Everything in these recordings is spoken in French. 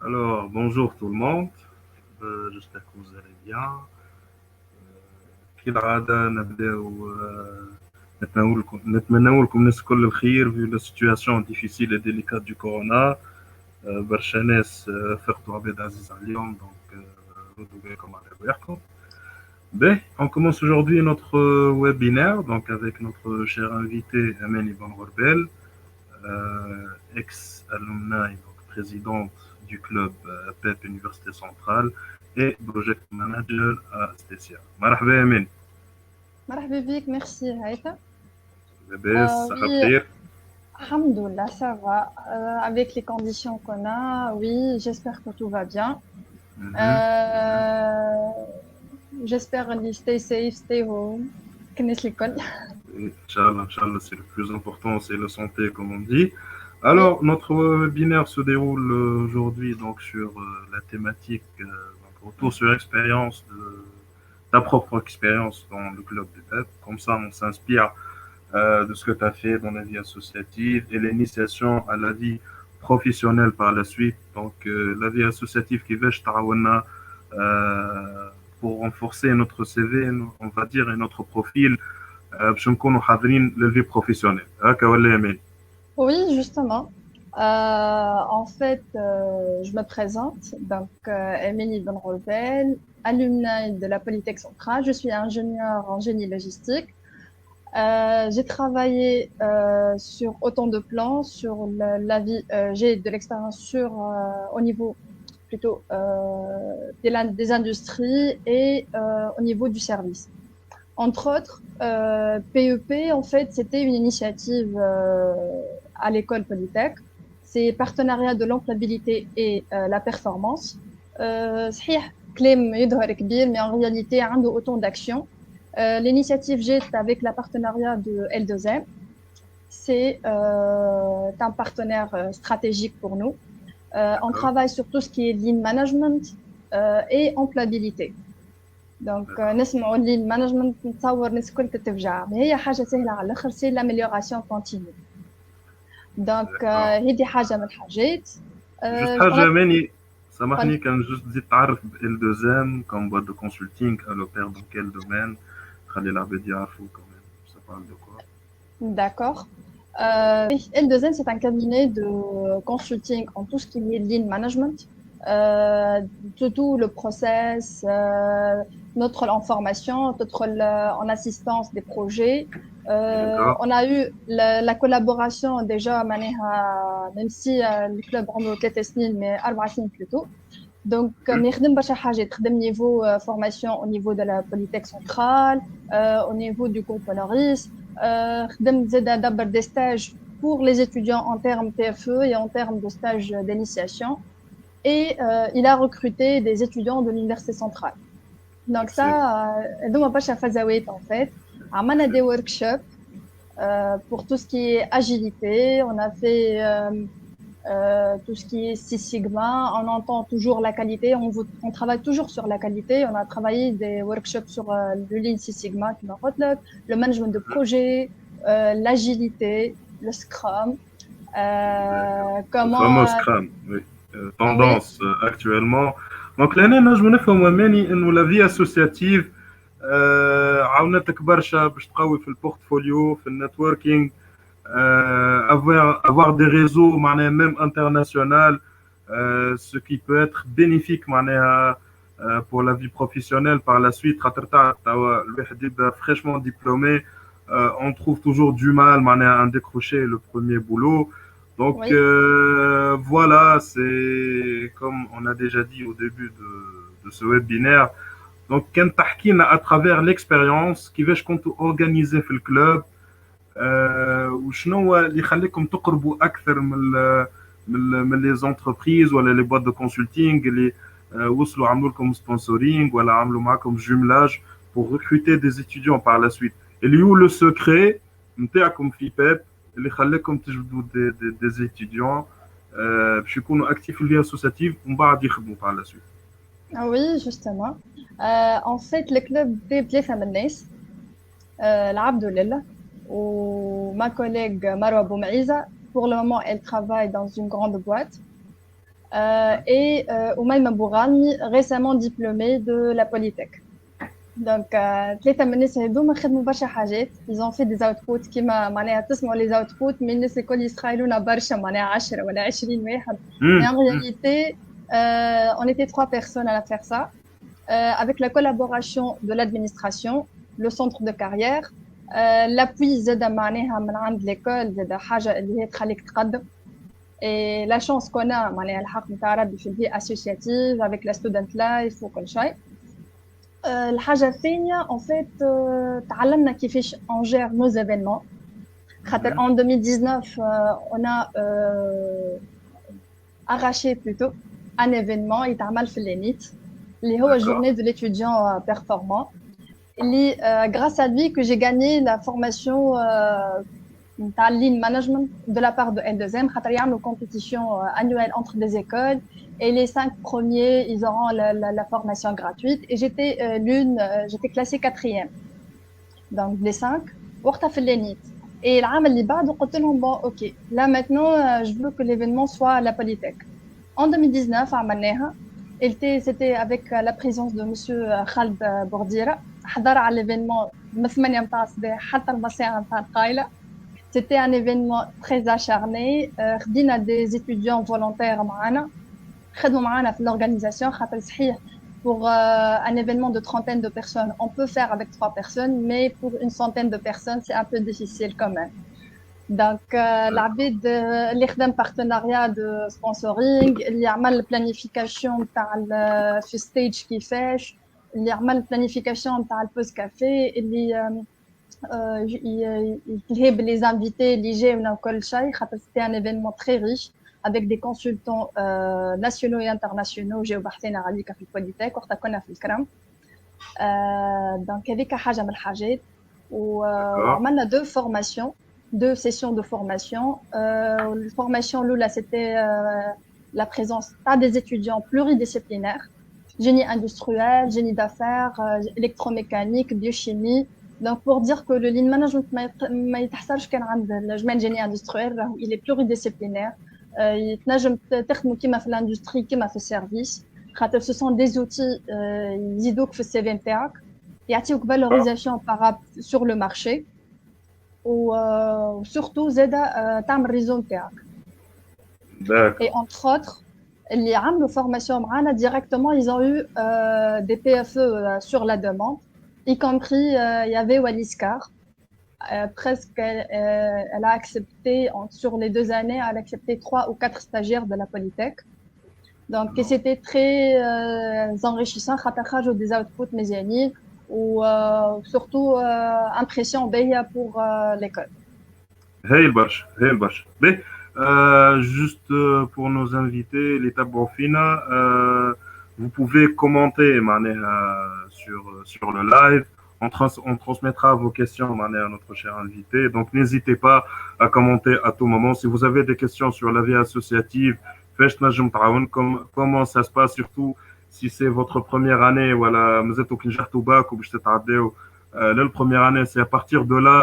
Alors, bonjour tout le monde. J'espère que vous allez bien. كالعادة نبداو نتمنوا لكم الناس كل الخير في la situation difficile et délicate du corona. برشا ناس فقدوا عباد عزيز عليهم donc ردوا بالكم على رواحكم. Ben, on commence aujourd'hui notre webinaire donc avec notre cher invité Amani Ben Gorbel, ex-alumni, donc présidente du club PEP Université Centrale et project manager à Stesia. مرحبا يا أمين. مرحبا بك ميرسي هايتا. لاباس صحة Oui, بخير؟ alhamdoulilah, ça va. Avec les conditions qu'on a, oui, j'espère que tout va bien. Mhm. Euh, J'espère que stay safe, stay home. Connaissez l'école. Inch'Allah, c'est le plus important, c'est la santé, comme on dit. Oui, Alors, notre webinaire se déroule aujourd'hui donc sur la thématique, donc retour sur l'expérience de ta propre expérience dans le club de PEP. Comme ça, on s'inspire de ce que tu as fait dans la vie associative et l'initiation à la vie professionnelle par la suite. Donc, la vie associative qui va pour renforcer notre CV, on va dire, et notre profil باش نكونوا حاضرين للفي بروفيسيونيل هكا ولا يمين. oui, justement. En fait, je me présente. Donc, Émilie Ben Rolvel, alumni de la Polytech Centrale. Je suis ingénieure en génie logistique. J'ai travaillé sur autant de plans, sur la vie. J'ai de l'expérience sur au niveau plutôt des industries et au niveau du service. Entre autres, PEP, en fait, c'était une initiative à l'école Polytech. C'est partenariat de l'employabilité et la performance. صحيح كلام يظهر كبير, mais en réalité, عنده autant d'actions. L'initiative JET avec le partenariat de L2M, c'est un partenaire stratégique pour nous. On D'accord, travaille sur tout ce qui est lean management et employabilité. Donc, d'accord, نسمعوا lean management نتصور الناس الكل تتفجع, mais هي حاجة سهلة على الآخر, c'est l'amélioration continue. Donc, d'accord. هذه حاجة من الحاجات. جوست On حاجة a يماني سامحني كان جوست تزيد تعرف ال 2 comme boîte de consulting elle opère dans quel domaine خلي العباد يعرفوا quand même ça parle de quoi. D'accord. L2N, c'est un cabinet de consulting en tout ce qui est lean management, euh, tout le process, notre rôle en formation, notre rôle en assistance des projets. D'accord. On a eu la collaboration déjà, même si le club عمره 3 سنين, mais 4 سنين plutôt. Donc, نخدم برشا حاجات, نخدم niveau formation au niveau de la Polytech centrale, au niveau du groupe Honoris, خدمت زاد d'abord des stages pour les étudiants en termes TFE et en termes de stages d'initiation. Et il a recruté des étudiants de l'université centrale. Donc ça, Excellent, هذوما برشا فازاوات en fait. عملنا des workshops pour tout ce qui est agilité. On a fait tout ce qui est Six Sigma. On entend toujours la qualité. On travaille toujours sur la qualité. On a travaillé des workshops sur le Lean Six Sigma, le management de projet, l'agilité, le Scrum. d'accord. Le Comment fameux Scrum, oui. Oui, Tendance actuellement. Donc l'année نجم نفهموا يماني انه la vie associative عاونتك برشا باش تقوي في البورتفوليو في النتوركينج avoir des réseaux même international, ce qui peut être bénéfique pour la vie professionnelle par la suite. Fraîchement diplômé, on trouve toujours du mal à décrocher le premier boulot. Donc oui, voilà, c'est comme on a déjà dit au début de ce webinaire. Donc, كان تحكي لنا à travers l'expérience كيفاش كنتوا organiser في الكلوب وشنو هو اللي يخليكم تقربوا اكثر من لي زونتربريز ولا لي بوات دو كونسلتينغ اللي وصلوا عملوا لكم سبونسورينغ ولا عملوا معكم جوملاج pour recruter des étudiants par la suite. اللي هو لو سكري نتاعكم في بيب اللي خلاكم تجبدوا دي étudiants باش يكونوا اكتيف في الفي اسوسياتيف ومن بعد يخدموا par la suite. oui, justement. En fait, le club fait ثلاثة من الناس, العبد لله وما collègue Marwa Boumaïza. Pour le moment, elle travaille dans une grande boîte. et Oumaima Bourani, récemment diplômée de la Polytech. Donc, ثلاثة من الناس هذوما خدموا برشا حاجات. Ils ont fait des outputs كيما معناها تسمعوا les outputs من الناس الكل يسخايلونا برشا معناها 10 ولا 20 واحد. Mais en réalité, on était 3 personnes à faire ça, avec la collaboration de l'administration, le centre de carrière, l'appui زاد معناها من عند l'école زاد حاجة اللي هي تخليك تقدم. Et la chance qu'on a معناها الحق نتاع ربي في الفي associative avec la student life وكل شيء. الحاجة الثانية en fait تعلمنا كيفاش on gère nos événements. خاطر en 2019 on a arraché plutôt un événement يتعمل في l'ENIT اللي هو journée de l'étudiant performant. اللي grâce à lui que j'ai gagné la formation نتاع lean management de la part de L2M خاطر يعملوا compétition annuelle entre des écoles. Et les 5 premiers, ils auront la formation gratuite. Et j'étais j'étais classée 4e. Donc, les 5, وقتها في l'ENIT. Et العام اللي بعده قلت لهم bon, ok, là maintenant, je veux que l'événement soit à la Polytech. En 2019, عملناها. C'était avec la présence de monsieur Khaled Bourdira. حضر على l'événement من 8 متاع الصباح حتى المساء متاع القايلة. C'était un événement très acharné. خدينا des étudiants volontaires معنا. خدموا معنا في l'organisation خاطر صحيح pour un événement de trentaine de personnes on peut faire avec 3 personnes mais pour une centaine de personnes c'est un peu difficile quand même donc العباد اللي خدم partenariat de sponsoring اللي عمل planification تاع في stage كيفاش اللي عمل planification تاع البوز كافي اللي يلهب les invités اللي جاونا وكل شيء خاطر c'était un événement très riche avec des consultants nationaux et internationaux جاو بحثنا عليك في البوليتيك وقتها كنا في الكرم. donc هذيك حاجه من الحاجات وعملنا 2 sessions de formation. La formation الاولى c'était la présence des étudiants pluridisciplinaires, génie industriel, génie d'affaires, électromécanique, biochimie. Donc pour dire que le lean management ما يتحصلش كان عند الجمال génie industriel, il est pluridisciplinaire. يتنجم تخدموا كيما في الاندستري كيما في السيرفيس خاطر ce sont des outils يزيدوك في السي في نتاعك يعطيوك فالوريزاسيون sur le marché وسورتو زاده تعمل ريزو نتاعك. Et entre autres اللي عملوا فورماسيون معانا directement ils ont eu des PFE sur la demande y compris il y avait Walliskar. Presque, elle a accepté, sur les 2 années, elle a accepté 3 ou 4 stagiaires de la Polytech. Donc, c'était très enrichissant, خاطر des outputs mésianiques ou surtout impression باهية pour l'école. هايل برشا هايل برشا. Juste pour nos invités, l'étape Bonfina, vous pouvez commenter sur le live. On transmettra vos questions à notre cher invité. Donc, n'hésitez pas à commenter à tout moment. Si vous avez des questions sur la vie associative, comment ça se passe, surtout si c'est votre première année, voilà, la première année, c'est à partir de là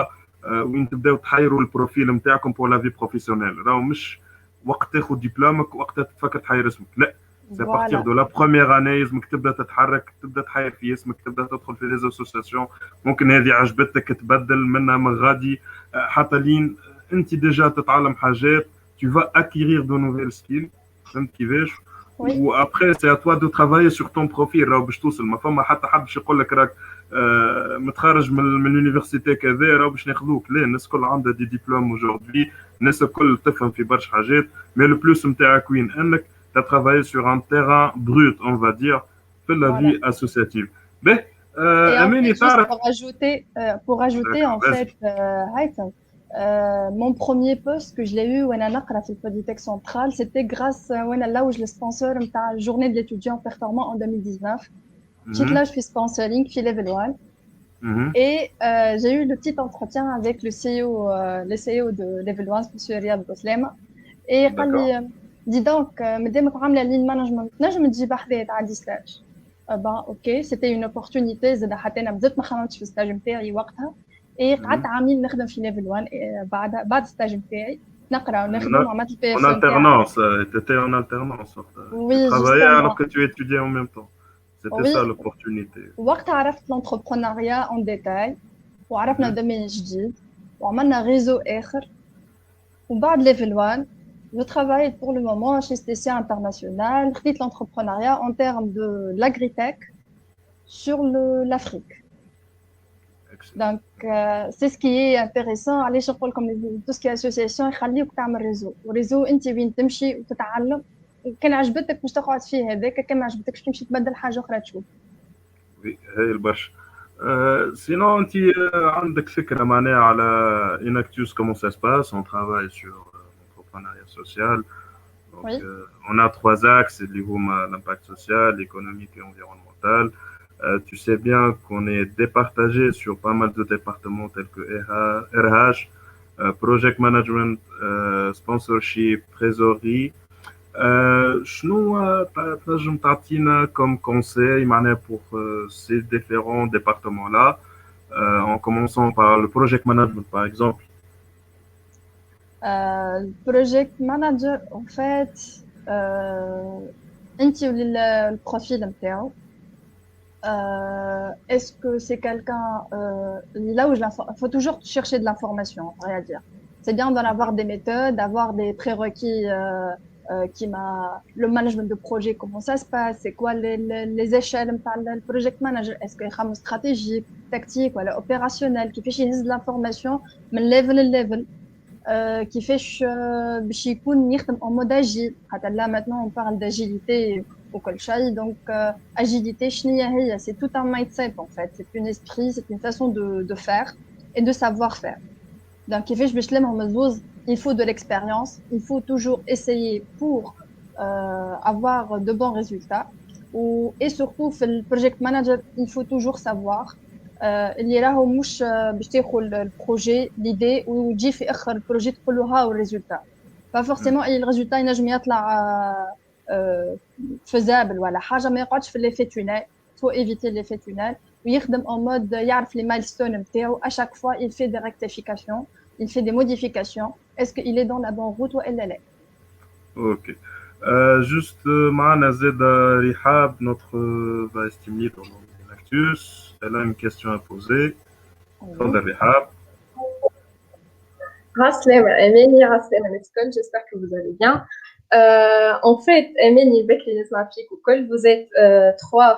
où vous تبداو تحيروا البروفيل نتاعكم pour la vie professionnelle. راهو مش وقت تاخذ دبلومك وقت تفكر تحير اسمك، لا. C'est à partir de la première année لازمك تبدا تتحرك، تبدا تحير في اسمك، تبدا تدخل في لي اسوسياسيون. ممكن هذه عجبتك تبدل منها من غادي حتى لين انت ديجا تتعلم حاجات. Tu vas acquérir de nouvelles skills. فهمت كيفاش؟ وابخي سي ا توا دو ترافايي سور طون بروفيل. راهو باش توصل ما فما حتى حد باش يقول لك راك متخرج من اليونيفرسيتي كذا راهو باش ناخذوك. لا، الناس الكل عندها دي ديبلوم اجوردي، الناس الكل تفهم في برشا حاجات. مي لو بلوس نتاعك وين انك tu as travaillé sur un terrain brut, on va dire, de la vie associative. Mais, pour ajouter en fait, mon premier poste que je l'ai eu when à la Polytech centrale, c'était grâce là où je le sponsor la journée de l'étudiant performant en 2019. Là, je suis sponsoring chez Level 1. Et j'ai eu le petit entretien avec le CEO de Level 1, M. Riyad Boslema. Et il m'a dit, dis donc, مادامك عامله lean management نجم تجي بحذايا تعدي ستاج. اوكي سيتي اون اوبورتونيتي زاد حتى انا مازلت ما خدمتش في الستاج نتاعي وقتها. قعدت عامين نخدم في ليفل 1 بعد الستاج نتاعي نقرا En, ونخدم وعملت البي en اف نتاعي. alternance, tu étais en alternance. Tu Oui, travaillais alors justement. que tu étudiais en même temps. C'était Oui, ça l'opportunité. وقت عرفت l'entrepreneuriat en détail وعرفنا Mhm. دومين جديد وعملنا ريزو آخر. وبعد level 1, je travaille pour le moment chez STC International, خديت l'entrepreneuriat en termes de l'agritech sur l'Afrique. Excellent. Donc, c'est ce qui est intéressant. علاش نقول لكم tout ce qui est association يخليوك تعمل ريزو، وريزو انت وين تمشي وتتعلم. كان عجبتك باش تقعد فيه هذاك، كان ما عجبتكش تمشي تبدل حاجه اخرى تشوف. Oui, هاي البرشا. Sinon, tu عندك فكرة معناها على Inactus, comment ça se passe? On travaille sur l'entrepreneuriat social. Donc, Oui. on a trois axes, l'impact social, économique et environnemental. Tu sais bien qu'on est départagé sur pas mal de départements tels que RH, Project Management, Sponsorship, Trésorerie. شنو تنجم تعطينا comme conseil معناها pour ces différents départements-là, en commençant par le project management par exemple. Le project manager, en fait, انت le profil نتاعو. Est-ce que c'est quelqu'un là où il faut toujours chercher de l'information, à vrai dire. C'est bien d'en avoir des méthodes, d'avoir des prérequis qui m'a le management de projet, comment ça se passe, c'est quoi les échelles le project manager, est-ce qu'il y a stratégique, tactique, voilà, opérationnel, qui fait chier de l'information, mais level كيفاش باش يكون يخدم en mode agile. خاطر là maintenant on parle d'agilité وكل شيء. donc agilité شنو هي؟ c'est tout un mindset en fait, c'est un esprit, c'est une façon de faire et de savoir faire. donc كيفاش باش تلمهم الزوز؟ il faut de l'expérience, il faut toujours essayer pour avoir de bons résultats. et surtout في le project manager il faut toujours savoir اللي راهو مش باش تاخذ البروجي ليدي وتجي في اخر البروجي تقول له ها هو الريزولتا. با فورسيمون اي الريزولتا ينجم يطلع فيزابل ولا حاجه، ما يقعدش في ليفي تونيل. فو ايفيتي ليفي تونيل ويخدم اون مود يعرف لي مايلستون نتاعو. اشاك فوا il fait des rectifications, il fait des modifications. est-ce qu'il est dans la bonne route والا لا؟ Ok. Juste, معنا زاد رحاب, notre vice team lead dans Inactus. Elle a une question à poser. Oui. تفضل رحاب. Raslem, Emeni, Raslem, Mescol, j'espère que vous allez bien. En fait, Emeni, Bekli Nesmafik ou Kol, vous êtes trois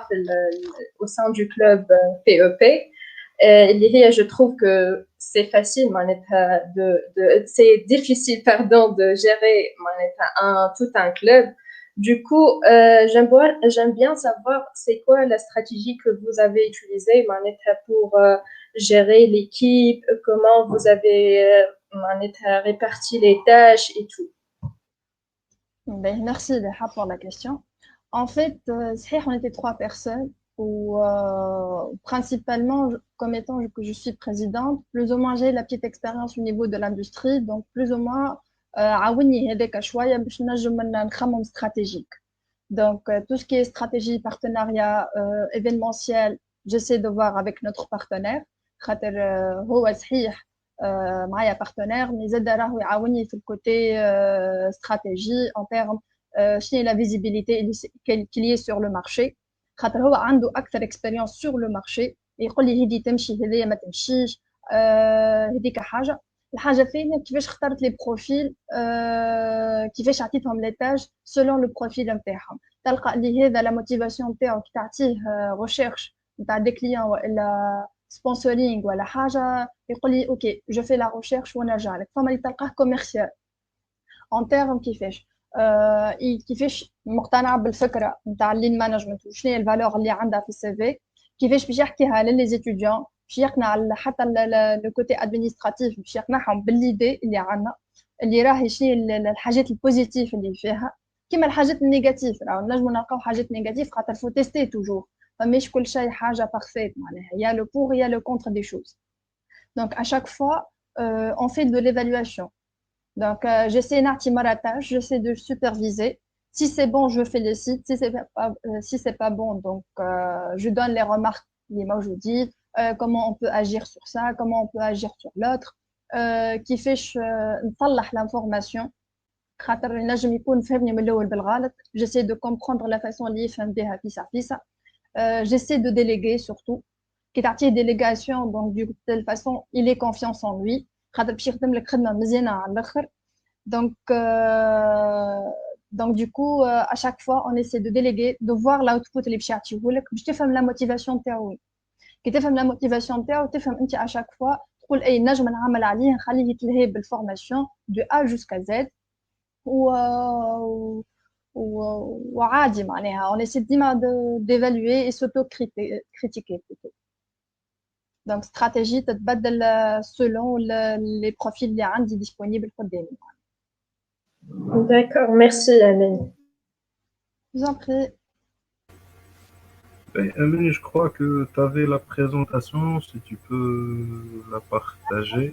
au sein du club PEP. Je trouve que c'est facile, c'est difficile, pardon, de gérer tout un club. Du coup, j'aime bien savoir c'est quoi la stratégie que vous avez utilisée pour gérer l'équipe, comment vous avez réparti les tâches et tout. Ben, merci Leha pour la question. En fait, on était trois personnes ou principalement comme étant que je suis présidente, plus ou moins j'ai la petite expérience au niveau de l'industrie, donc plus ou moins عاوني هذاك شوية باش نجم نخمم stratégique. Donc tout ce qui est stratégie, partenariat, événementiel, j'essaie de voir avec notre partenaire. خاطر هو صحيح معايا partenaire, mais زاد راهو يعاوني في الكوتي stratégie en termes شنو هي la visibilité qu'il y ait sur le marché. خاطر هو عنده أكثر expérience sur le marché. يقول لي هذه تمشي هذه ما تمشيش هذيك حاجة. الحاجة الثانية كيفاش اخترت لي بروفيل كيفاش عطيتهم لي تاج selon le profil نتاعهم. تلقى اللي هذا لا موتيفاسيون نتاعو كي تعطيه ريشيرش نتاع دي كليون والا سبونسورينغ ولا حاجه يقول لي اوكي جو في لا ريشيرش ونرجع لك. فما اللي تلقاه كوميرسيال اون تيرم كيفاش مقتنع بالفكره نتاع اللين مانجمنت وشنو هي الفالور اللي عندها في السي في، كيفاش باش يحكيها للي زيتيديون، باش يقنع حتى لو كوتي ادمينستراتيف باش يقنعهم بالليدي اللي عندنا اللي راهي شنو الحاجات البوزيتيف اللي فيها. كيما الحاجات النيجاتيف راهو نجمو نلقاو حاجات نيجاتيف خاطر فو تيستي توجور، فماش كل شيء حاجه بارفيت معناها يا لو بور يا لو كونتر دي شوز. دونك à chaque fois on fait de l'évaluation. donc j'essaie نعطي مرة tâche, j'essaie de superviser. si c'est bon je félicite, si c'est pas bon donc je donne les remarques اللي موجودين. comment on peut agir sur ça, comment on peut agir sur l'autre. كيفاش نصلح لانفورماسيون خاطر ينجم يكون فهمني من الاول بالغلط. j'essaie de comprendre la façon اللي يفهم بها فيسع فيسع. j'essaie de déléguer surtout كي تعطيه ديليغاسيون دونك دو تيل فاسون il est confiance en lui خاطر باش يخدم لك خدمه مزيانه على الاخر. donc donc du coup à chaque fois on essaie de déléguer de voir l'output اللي باش يعطيهولك باش تفهم la motivation تاعو. كي تفهم la motivation تاعو تفهم انت à chaque fois تقول اي نجم نعمل عليه نخليه يتلهي بالفورماسيون دو A jusqu'à Z و وعادي معناها on essaie ديما d'évaluer et s'auto-critiquer plutôt. donc stratégie تتبدل selon les profils اللي عندي disponibles قدامي. D'accord, merci Amélie. Je vous en prie. Amélie, je crois que tu avais la présentation, si tu peux la partager.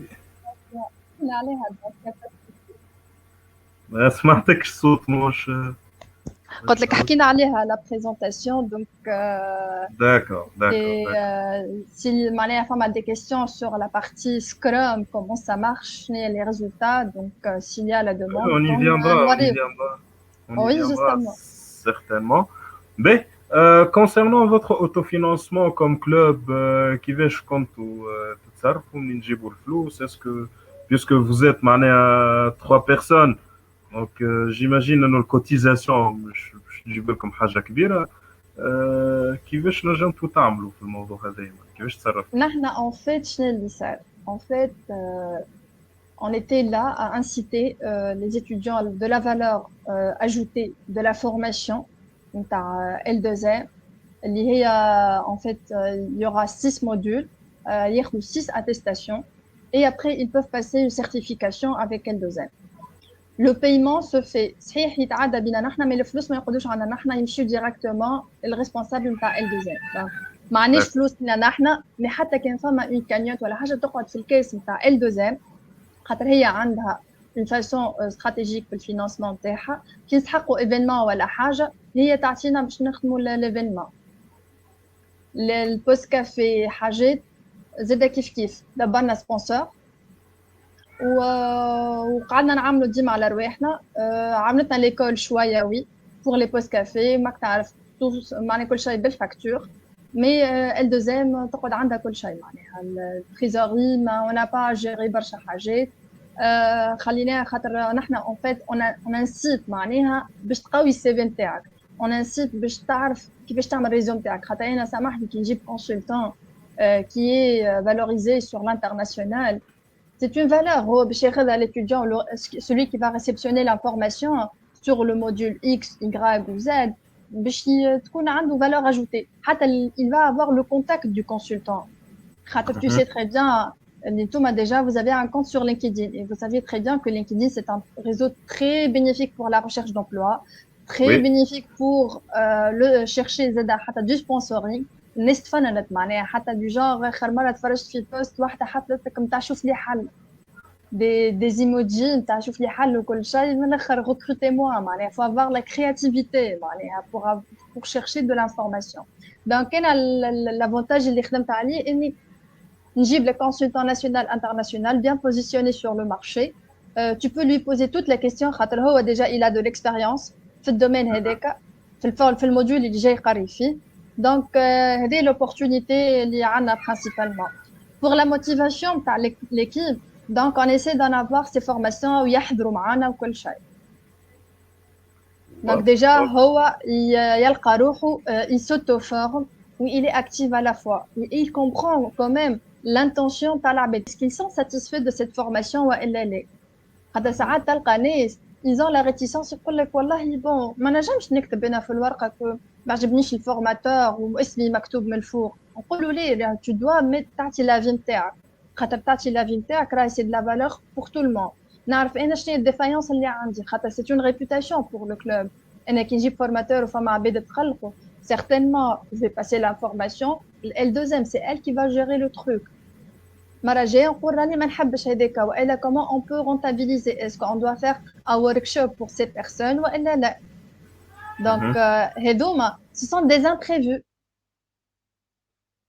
ما سمعتكش الصوت مش قلت لك حكينا عليها لا بريزونطاسيون دونك d'accord. si معناها فما des questions sur la partie Scrum, comment ça marche, les résultats, donc s'il y a la demande on y viendra oui justement certainement. Mais concernant votre autofinancement comme club كيفاش كنتوا تتصرفوا منين تجيبوا الفلوس est-ce que puisque vous êtes معناها 3 personnes donc j'imagine انه الكوتيزاسيون مش تجيب لكم حاجه كبيره. كيفاش نجمتوا تعملوا في الموضوع هذا كيفاش تصرفتوا؟ نحن en fait شنو اللي صار en fait on était là à inciter les étudiants de la valeur ajoutée de la formation نتاع L2M اللي هي en fait il y aura 6 modules ياخذوا 6 attestations et après ils peuvent passer une certification avec L2M. Le paiement se fait صحيح يتعدى بينا نحنا mais الفلوس ما يقعدوش عندنا نحنا يمشيو directement الريسبونسابل نتاع L2M. ما عندناش فلوس لنا نحنا مي حتى كان فما اون كانيوت ولا حاجه تقعد في الكيس نتاع L2M خاطر هي عندها اون فاسون استراتيجيك في الفينانسمون نتاعها كي نسحقوا ايفينمون ولا حاجه هي تعطينا باش نخدموا ليفينمون. البوست كافي حاجات زاده كيف دبرنا سبونسور وقعدنا نعملوا ديما على رواحنا. عملتنا ليكول شويه وي بور لي بوست كافي ماك تعرف معناها كل شيء بالفاكتور مي L2M تقعد عندها كل شيء معناها التريزوري ما انا با جيري برشا حاجات. خليناها خاطر نحنا اون فيت اون انسيت معناها باش تقوي السي في نتاعك اون انسيت باش تعرف كيفاش تعمل ريزو نتاعك خاطر انا سامحني كي نجيب كونسلتون qui est valorisé sur l'international. C'est une valeur باش ياخذها l'étudiant celui qui va réceptionner l'information sur le module X, Y ou Z باش تكون عنده valeur ajoutée. حتى il va avoir le contact du consultant. خاطر tu sais très bien Nitouma, déjà, vous avez un compte sur LinkedIn et vous savez très bien que LinkedIn, c'est un réseau très bénéfique pour la recherche d'emploi, très bénéfique pour chercher du sponsoring. نستفننت معناها حتى du genre آخر مرة تفرجت في بوست واحدة حطت نتاع شوف لي حل des emojis نتاع شوف لي حل وكل شيء من الآخر recrutez-moi معناها faut avoir la créativité معناها pour chercher de l'information. donc أنا l'avantage اللي خدمت عليه إني نجيب le consultant national international bien positionné sur le marché. Tu peux lui poser toutes les questions خاطر هو déjà il a de l'expérience في الدومين هذاك في الموديول اللي جاي قاري فيه. donc هذه l'opportunité اللي عندنا principalement pour la motivation تاع l'équipe. donc on essaie d'en avoir ces formations ويحضروا معنا وكل شيء. donc déjà هو يلقى روحه il s'auto-forme où il est actif à la fois et il comprend quand même l'intention تاع العباد. est-ce qu'ils sont satisfaits de cette formation والا لا؟ خاطر ساعات تلقى ناس ils ont la réticence يقول لك والله بون ما نجمش نكتب انا في الورقه ما عجبنيش الفورماتور واسمي مكتوب من الفوق. نقولوا ليه tu dois تعطي لافي نتاعك خاطر تعطي لافي نتاعك راهي سي de la valeur pour tout le monde. نعرف انا شنو هي الديفايونس اللي عندي خاطر c'est une réputation pour le club. انا كي نجيب فورماتور وفما عباد تخلقوا certainement je vais passer l'information. L2M c'est elle qui va gérer le truc. مرة جاية نقول راني ما نحبش هذاك والا comment on peut rentabiliser, est-ce qu'on doit faire un workshop pour ces personnes والا لا. donc هذوما ce sont des imprévus.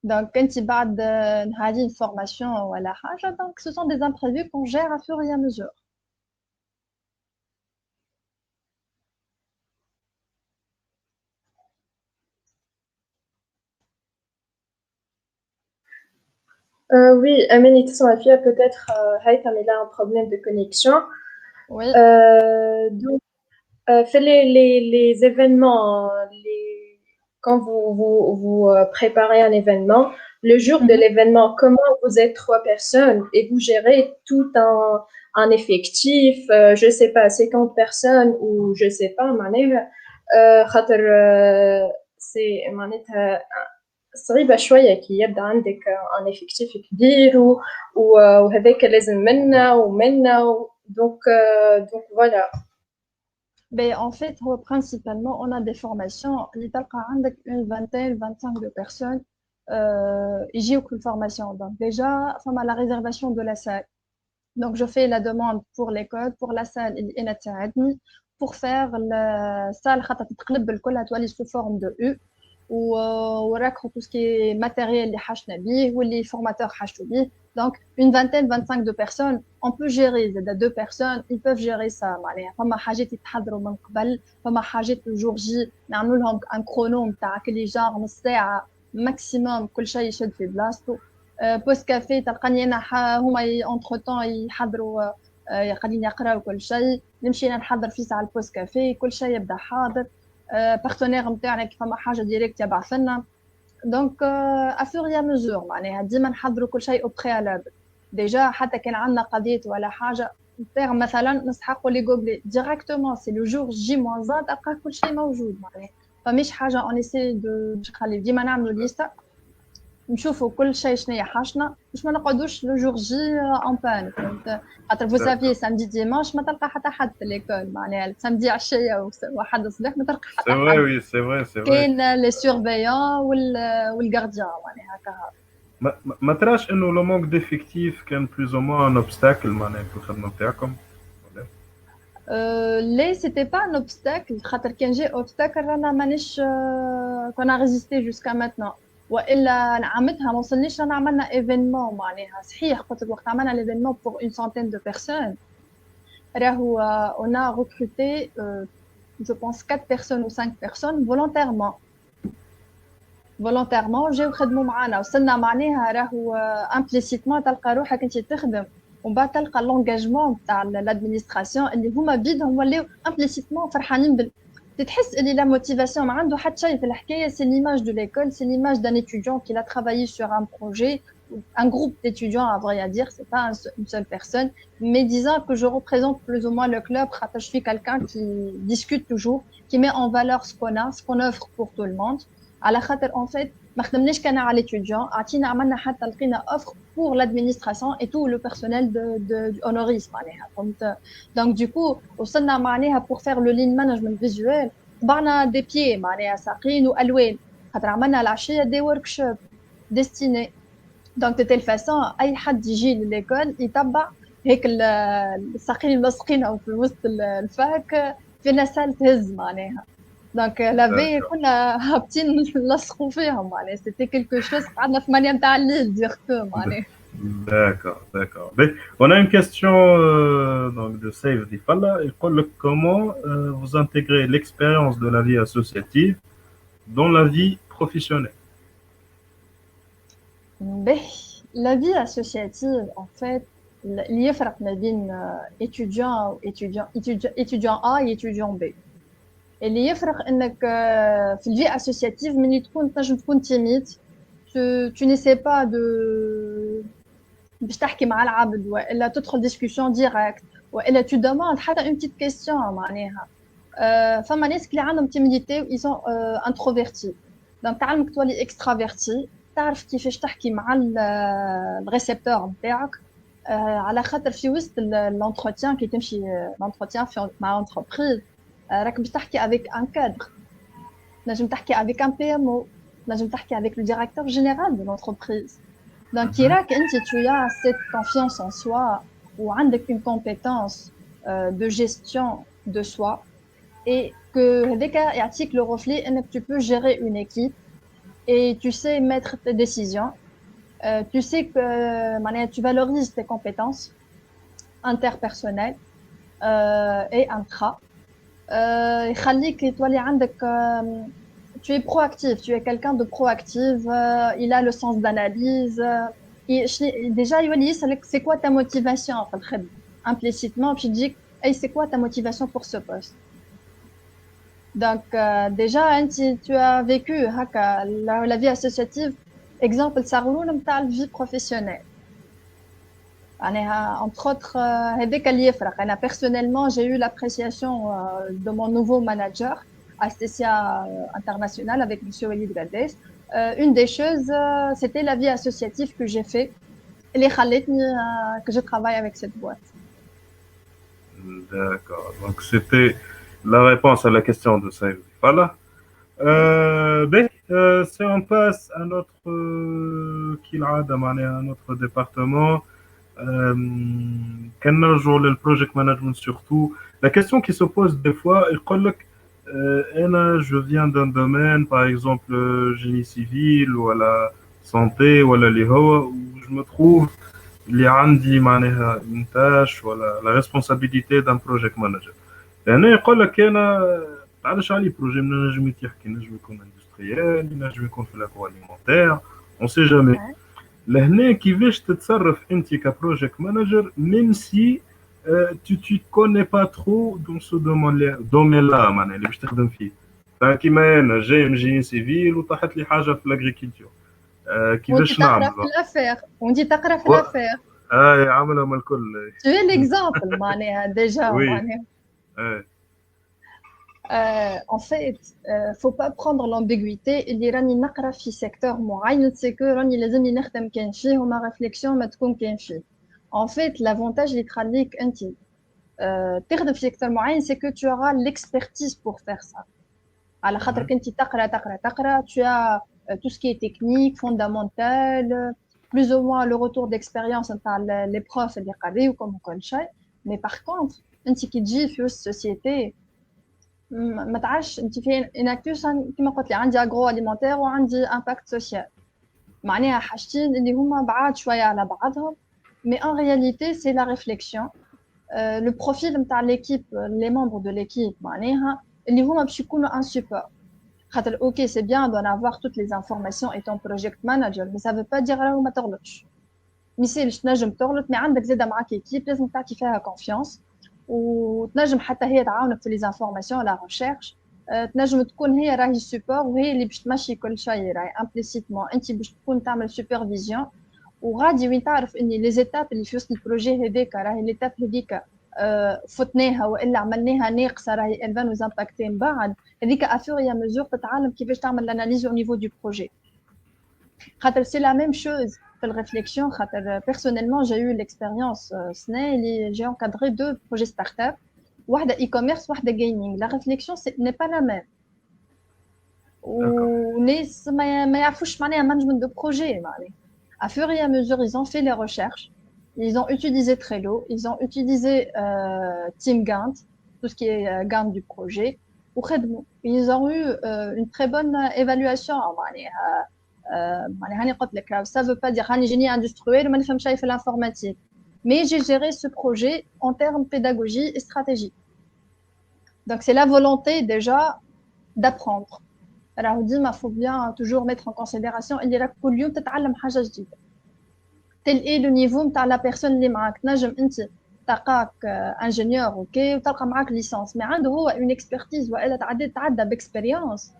Donc, quand il parle d'une formation ou à la haja, donc ce sont des imprévus qu'on gère à fur et à mesure. Oui, Amélie, son fille peut-être Haïtam, il a un problème de connexion. Oui. Donc, fait les événements, quand vous préparez un événement, le jour de Mhm. l'événement, comment vous êtes trois personnes et vous gérez tout un effectif, je sais pas, 50 personnes ou je sais pas, خاطر c'est معناتها صعيبة شوية كي يبدا عندك ان effectif كبير وهذاك لازم منا ومنا donc voilà. Ben, en fait, principalement, on a des formations. لتلقى عندك une vingtaine, 25 de personnes يجيوك في الفورماسيون. Donc déjà, فما la réservation de la salle. Donc je fais la demande pour l'école, pour la salle اللي أنا تساعدني pour faire la salle خاطر تتقلب بالكل تولي sous forme de U وراكو tout ce qui est matériel اللي حاجتنا بيه واللي formateur حاجته بيه. Donc une vingtaine, 25 de personnes, on peut gérer. Deux personnes, ils peuvent gérer ça. معناها فما حاجات يتحضروا من قبل، فما حاجات الجور جي نعملوا لهم ان كرونو نتاع كل جار نص ساعة ماكسيموم كل شيء يشد في بلاصتو. بوست كافي تلقاني انا هما اونتر تون يحضروا قاعدين يقراو كل شيء، نمشي نحضر في ساعه البوست كافي كل شيء يبدا حاضر. بارتنير نتاعنا كيف ما حاجه ديريكت يبعث لنا. دونك افور يا مزور معناها ديما نحضروا كل شيء او بريالابل. ديجا حتى كان عندنا قضيه ولا حاجه نتاع مثلا نسحقوا لي جوجلي ديريكتومون سي لو جور جي موان زاد تلقى كل شيء موجود معناها. فمش حاجه اون اسي دو نخلي ديما نعملوا ليستا نشوفوا كل شيء شنو هي حاجتنا باش ما نقعدوش لو جور جي اون بان. فهمت خاطر فو سافي D'accord. سامدي ديمانش ما تلقى حتى حد في ليكول معناها سامدي عشيه وواحد الصباح ما تلقى C'est حتى vrai, حد. oui, c'est vrai, c'est vrai. كاين لي سورفيون والغارديان معناها هكا. ما تراش انه لو مونك ديفيكتيف كان بلوز او موان ان اوبستاكل معناها في الخدمه نتاعكم؟ لي سيتي با ان اوبستاكل خاطر كان جاي اوبستاكل رانا مانيش كنا ريزيستي جوسكا ماتنا. والا نعمتها ما وصلنيش رانا عملنا ايفينمون معناها صحيح قلت لك وقت عملنا ليفينمون بور اون سانتين دو بيرسون. راهو on a recruté je pense 4 personnes ou 5 personnes volontairement جاو خدموا معنا وصلنا معناها راهو امبليسيتمون تلقى روحك انت تخدم ومن بعد تلقى لونجاجمون تاع لادمينستراسيون اللي هما بيدهم ولاو امبليسيتمون فرحانين تتحس اللي لا موتيفاسيون ما عنده حتى شيء في الحكايه. سي ليماج دو ليكول سي ليماج دان étudiant qui a travaillé sur un projet, un groupe d'étudiants à vrai à dire, c'est pas une seule personne, mais disons que je représente plus ou moins le club. Je suis quelqu'un qui discute toujours, qui met en valeur ce qu'on a, ce qu'on offre pour tout le monde. على خاطر en fait ما خدمناش كان على l'étudiant، عطينا عملنا حتى لقينا offre pour l'administration et tout le personnel de honoris معناها فهمت. donc du coup وصلنا معناها pour faire le lean management visuel طبعنا دي بيي معناها ساقين والوان خاطر عملنا العشيه دي workshop destinés. donc de telle façon اي حد يجي لليكول يتبع هيك الساقين ملصقين في وسط الفاك في نسال تهز معناها. دونك لافي كنا هابطين نلصقوا فيهم معناها سيتي كيلكو شوز قعدنا في مانيا نتاع الليل ديرتو معناها. D'accord, d'accord. Mais on a une question donc de Save Difalla. Il dit comment vous intégrez l'expérience de la vie associative dans la vie professionnelle. به la vie associative en fait اللي يفرق ما بين étudiant A et étudiant B. اللي يفرق انك في الفي اسوسياتيف من تكون تنجم تكون تيميد tu n'essaies pas de باش تحكي مع العبد والا تدخل ديسكوسيون ديريكت والا tu demandes حتى une petite question معناها. فما ناس اللي عندهم تيميديتي و ils sont introvertis. donc تعلمك تولي اكسترافيرتي تعرف كيفاش تحكي مع الريسبتور نتاعك. على خاطر في وسط l'entretien كي تمشي l'entretien مع entreprise راك باش تحكي avec un cadre، نجم تحكي avec un PMO، نجم تحكي avec le directeur général de l'entreprise. donc كي راك انت tu as cette confiance en soi وعندك une compétence de gestion de soi et que هذاك يعطيك le reflet انك tu peux gérer une équipe et tu sais mettre tes décisions. Tu sais que tu valorises tes compétences interpersonnelles et intra. يخليك يتولي عندك tu es proactif, tu es quelqu'un de proactif, il a le sens d'analyse. Déjà, يولي يسألك c'est quoi ta motivation في الخدمة implicitement, puis tu dis hey, c'est quoi ta motivation pour ce poste. Donc déjà tu as vécu هكا la vie associative exemple صغرون نتاع la vie professionnelle. Entre autres, personnellement, j'ai eu l'appréciation de mon nouveau manager à Stécia International avec M. Walid Gades. Une des choses, c'était la vie associative que j'ai fait, que je travaille avec cette boîte. D'accord. Donc, c'était la réponse à la question de Saïd. Voilà. Si on passe à notre département, كنرجعوا للبروجect management surtout. La question qui se pose des fois, يقول لك je viens d'un domaine, par exemple génie civil ou la santé ou اللي هو où je me trouve اللي عندي معناها une tâche ولا la responsabilité d'un project manager. هنا يقول لك أنا تعرفش عليه بروجي نجم يحكي نجم يكون industriel نجم يكون في l'agroalimentaire, on sait jamais. لهنا كيفاش تتصرف انت كبروجيكت مانجر même si tu connais pas trop dans ce domaine là معناها اللي باش تخدم فيه. كيما انا جاي من جيني سيفيل وطاحت لي حاجه في لاغريكولتور كيفاش نعمل؟ وانت تقرا في الافير عاملها من الكل. tu es l'exemple معناها ديجا معناها. En fait, faut pas prendre l'ambiguïté اللي راني نقرا في سيكتور معين سيكو راني لازمني نخدم كان فيه وما ريفليكسيون ما تكون كان فيه. En fait, l'avantage اللي تخليك انت تخدم في سيكتور معين c'est que tu auras l'expertise pour faire ça. على خاطرك انت تقرا tu as tout ce qui est technique, fondamental, plus ou moins le retour d'expérience نتاع les profs اللي قريوكم وكل شيء. Mais par contre, انت كي تجي في السوسيتي ما تعرفش انت فين اناكتوس كما قلت لي عندي اغرو اليمونتير وعندي امباكت سوسيال معناها حاجتين اللي هما بعاد شويه على بعضهم مي ان رياليتي سي لا ريفليكسيون لو بروفيل نتاع ليكيب لي ممبر دو ليكيب معناها اللي هما باش يكونوا ان سوبور خاطر اوكي سي بيان دون افوار توت لي انفورماسيون اي طون بروجيكت مانجر مي سا فو با دير راهو ما تغلطش ميسالش تنجم تغلط مي عندك زاده معاك ايكيب لازم تعطي فيها كونفيونس وتنجم حتى هي تعاونك في لي انفورماسيون لا ريشيرش تنجم تكون هي راهي السوبور وهي اللي باش تمشي كل شيء راهي امبليسيتمون انت باش تكون تعمل سوبرفيزيون وغادي وين تعرف اني لي زيتاب اللي في وسط البروجي هذاك راهي ليتاب هذيك فتناها والا عملناها ناقصه راهي elle va nous impacter من بعد هذيك افور يا مزور تتعلم كيفاش تعمل l'analyse au niveau du projet خاطر سي لا ميم شوز في الريفليكسيون خاطر personnellement j'ai eu l'expérience سنه اللي j'ai encadré deux projets start-up واحده e-commerce واحده gaming la réflexion n'est pas la même وناس ما يعرفوش معناها management de projet معناها à fur et à mesure ils ont fait les recherches ils ont utilisé Trello ils ont utilisé Team Gantt tout ce qui est Gantt du projet وخدموا ils ont eu une très bonne évaluation معناها معناها هاني قلت لك ça veut pas dire راني جيني industriel وما نفهم شيء في l'informatique mais j'ai géré ce projet en termes pédagogie et stratégie donc c'est la volonté déjà d'apprendre راهو ديما faut bien toujours mettre en considération اللي راك كل يوم تتعلم حاجه جديده تلقي لو نيفو نتاع لا بيرسون اللي معاك تنجم انت تلقاك انجينيور اوكي وتلقى معاك ليسانس مي عنده هو اون اكسبرتيز والا تعدى باكسبيريونس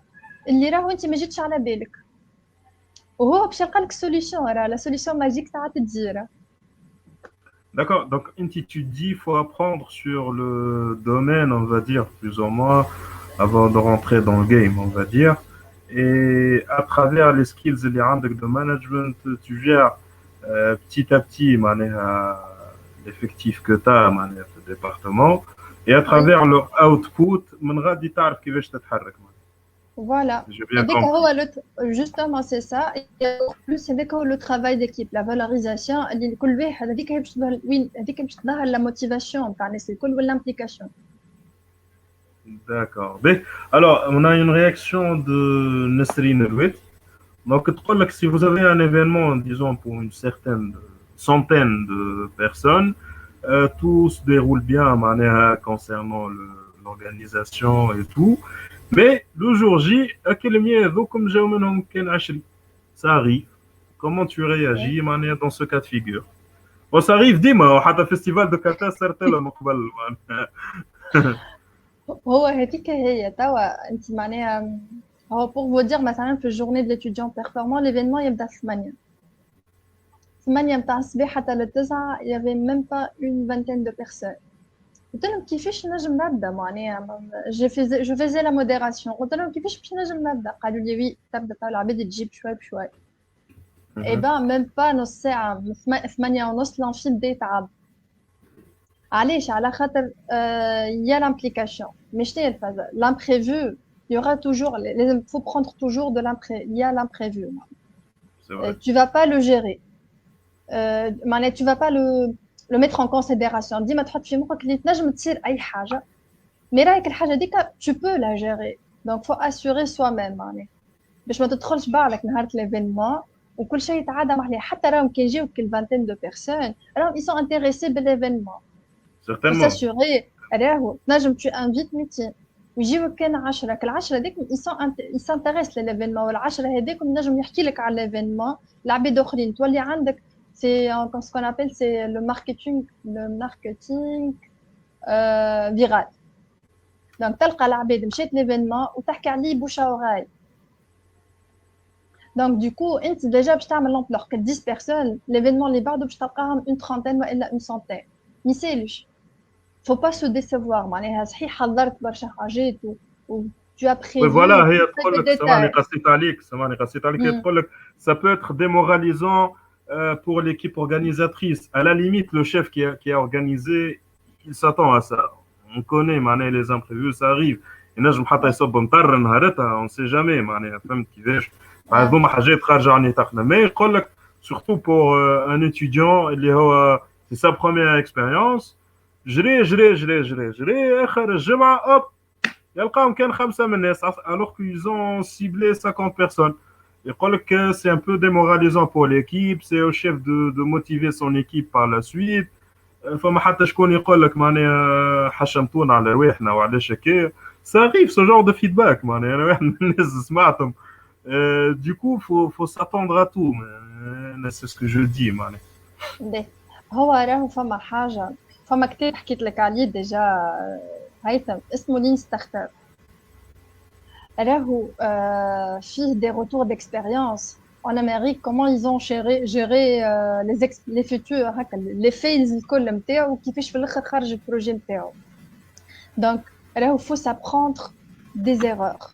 اللي راهو انت ما جيتش على بالك وهو باش يلقى لك سوليوشن راه لا سوليوشن ماجيك تاع تدير. D'accord, donc tu dis il faut apprendre sur le domaine, on va dire, plus ou moins, avant de rentrer dans le game, on va dire. Et à travers les skills de management, tu gères petit à petit l'effectif que tu as dans le département. Et à travers leur output, من غادي تعرف كيفاش تتحرك. Voilà. Justement, c'est ça. Et en plus, c'est le travail d'équipe, la valorisation. La motivation, l'implication. D'accord. Alors, on a une réaction de Nesrine Louet. Donc, si vous avez un événement, disons, pour une certaine centaine de personnes, tout se déroule bien à manière concernant l'organisation et tout. Mais le jour J, ça arrive. Comment tu réagis dans ce cas de figure? Bon, ça arrive ديما وحتى festival de Qatar certain من قبل هو هذيك هي توا انت معناها هو pour vous dire مثلا في الجورني de l'étudiant performant l'événement يبدا 8 متاع الصباح حتى للتسعة il y avait même pas une vingtaine de personnes قلت لهم كيفاش نجم نبدا معناها جو فيزي لا موديراسيون قلت لهم كيفاش باش نجم نبدا قالوا لي وي تبدا تاع العباد تجيب شوي بشوي اي با ميم با نص ساعه 8 ونص لانفي بدا يتعب علاش على خاطر يا l'implication mais شنو هي الفازه l'imprévu il y aura toujours il faut prendre toujours de l'imprévu il y a l'imprévu tu vas pas le gérer معناها tu vas pas le mettre en considération ديما تحط في مخك اللي تنجم تصير اي حاجه مي رايك الحاجه ديك tu peux la gérer donc faut assurer soi-même معناها باش ما تدخلش بالك نهار l'événement وكل شيء يتعادى محليه حتى راهم كي يجيو كل vingtaine de personnes راهم ils sont intéressés بالévénement certainement s'assurer راهو تنجم tu invites 200 ويجيو كان 10 كل 10 هذيك ils s'intéressent للévénement وال10 هذيك نجم يحكي لك على l'événement العباد اخرين تولي عندك c'est ce qu'on appelle c'est le marketing viral donc تلقى العباد مشات l'événement وتحكي عليه بوش اوراي donc du coup انت déjà باش تعمل l'ampleur que 10 personnes l'événement اللي بعده باش تلقاهم une trentaine والا une centaine ما يسالش faut pas se décevoir معناها صحيح حضرت برشا حاجات و tu as prévu oui voilà هي تقول لك سامعني قصيت عليك هي تقول لك ça peut être démoralisant pour l'équipe organisatrice. À la limite, le chef qui a organisé, il s'attend à ça. On connaît les imprévus, ça arrive. Et là, je me on ne sait jamais. Mais surtout pour un étudiant, c'est sa première expérience. Alors qu'ils ont ciblé 50 personnes. Je crois que c'est un peu démoralisant pour l'équipe, c'est au chef de motiver son équipe par la suite. فما حتى شكون يقول لك معناها حشمتونا على رواحنا وعلاش هكا. Ça arrive ce genre de feedback معناها انا واحد من الناس سمعتهم. Du coup faut s'attendre à tout. C'est ce que je dis معناها. هو راهو فما حاجه فما كتاب حكيت لك عليه ديجا هيثم اسمه لين ستارت راهو فيه des retours d'expérience en Amérique comment ils ont géré les futurs هكا les fails الكل نتاعو كيفاش في الاخر خرج البروجي نتاعو donc راهو faut s'apprendre des erreurs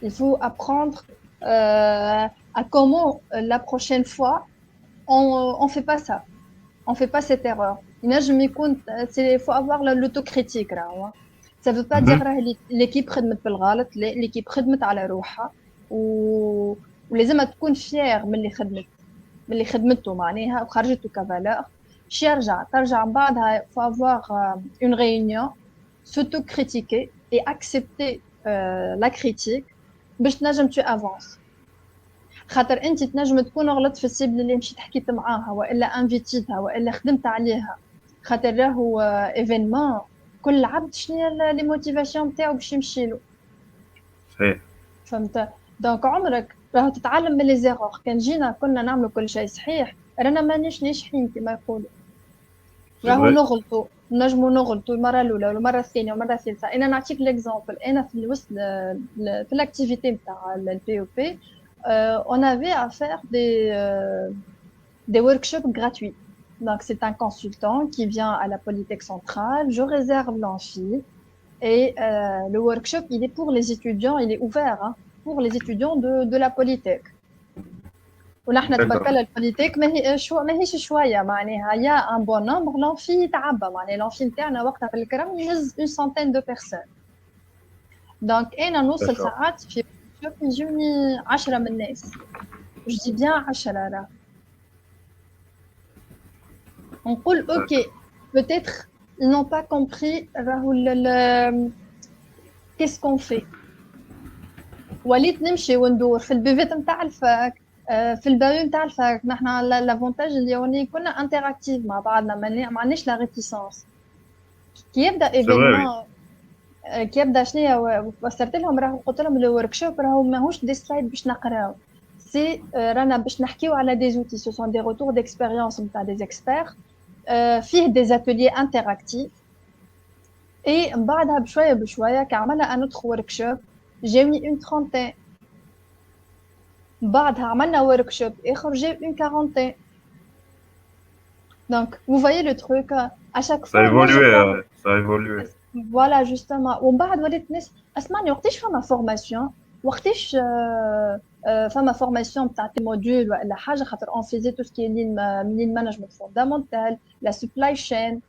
il faut apprendre à comment la prochaine fois on fait pas ça on fait pas cette erreur ينجم يكون il faut avoir l'autocritique راهو ça veut pas dire l'équipe خدمت بالغلط l'équipe خدمت على روحها ولازم تكون فيير من اللي خدمته معناها وخرجته كفالور باش ترجع من بعدها faut avoir une réunion s'autocritiquer et accepter la critique باش تنجم tu avances خاطر انت تنجم تكون غلط في السيبل اللي مشيت حكيت معاها والا انفيتيتها والا خدمت عليها خاطر راهو ايفينمون كل عبد شنو هي لي موتيفاسيون نتاعو باش يمشي له صحيح فهمت دونك عمرك راهو تتعلم من لي زيرور كان جينا كنا نعملوا كل شيء صحيح رانا مانيش ناجحين كما يقولوا راهو نغلطوا نجموا نغلطوا المره الاولى والمره الثانيه والمره الثالثه انا نعطيك ليكزامبل انا في الوسط في الاكتيفيتي نتاع البي او بي on avait à faire des workshops gratuits. Donc, c'est un consultant qui vient à la Polytech centrale. Je réserve l'amphi. Et le workshop, il est pour les étudiants, il est ouvert hein, pour les étudiants de la Polytech. ونحن تبارك الله البوليتيك ماهيش شويه معناها يا ان بون نومبر لانفي يتعبى معناها لانفي نتاعنا وقتها في الكرم يهز اون سانتين دو بيرسون دونك انا نوصل ساعات في يجوني 10 من الناس je dis bien 10 راه نقول اوكي peut-être ils n'ont pas compris راهو qu'est-ce qu'on fait وليت نمشي وندور في البيفيت نتاع الفاك في الباقي نتاع الفاك نحنا لافونتاج اللي هوني كنا انتراكتيف مع بعضنا ما عندناش لا ريتيسونس كي يبدا C'est vrai, oui. ايفينمون كي يبدا شنيا فسرت لهم راهو قلت لهم الورك شوب راهو ماهوش دي سلايد باش نقراو سي رانا باش نحكيو على دي زوتي سو سون دي روتور ديكسبيريونس نتاع دي اكسبير فيه دي اتولي انتراكتيف اي من بعدها بشويه بشويه كي عملنا ان اوتر ورك شوب جاوني اون ترونتين بعدها عملنا ورك شوب اخر جاو اون كارونتين دونك vous voyez le truc à chaque Ça a fois moi je évolué, parle ouais, ça a évolué. فوالا جوستومون ومن بعد وليت الناس اسمعني وقتاش فما فورماسيون وقتاش فما فورماسيون تاع تي موديول ولا حاجه خاطر اون فيزي تو سكي لين مانجمنت فوندامونتال لا سبلاي شين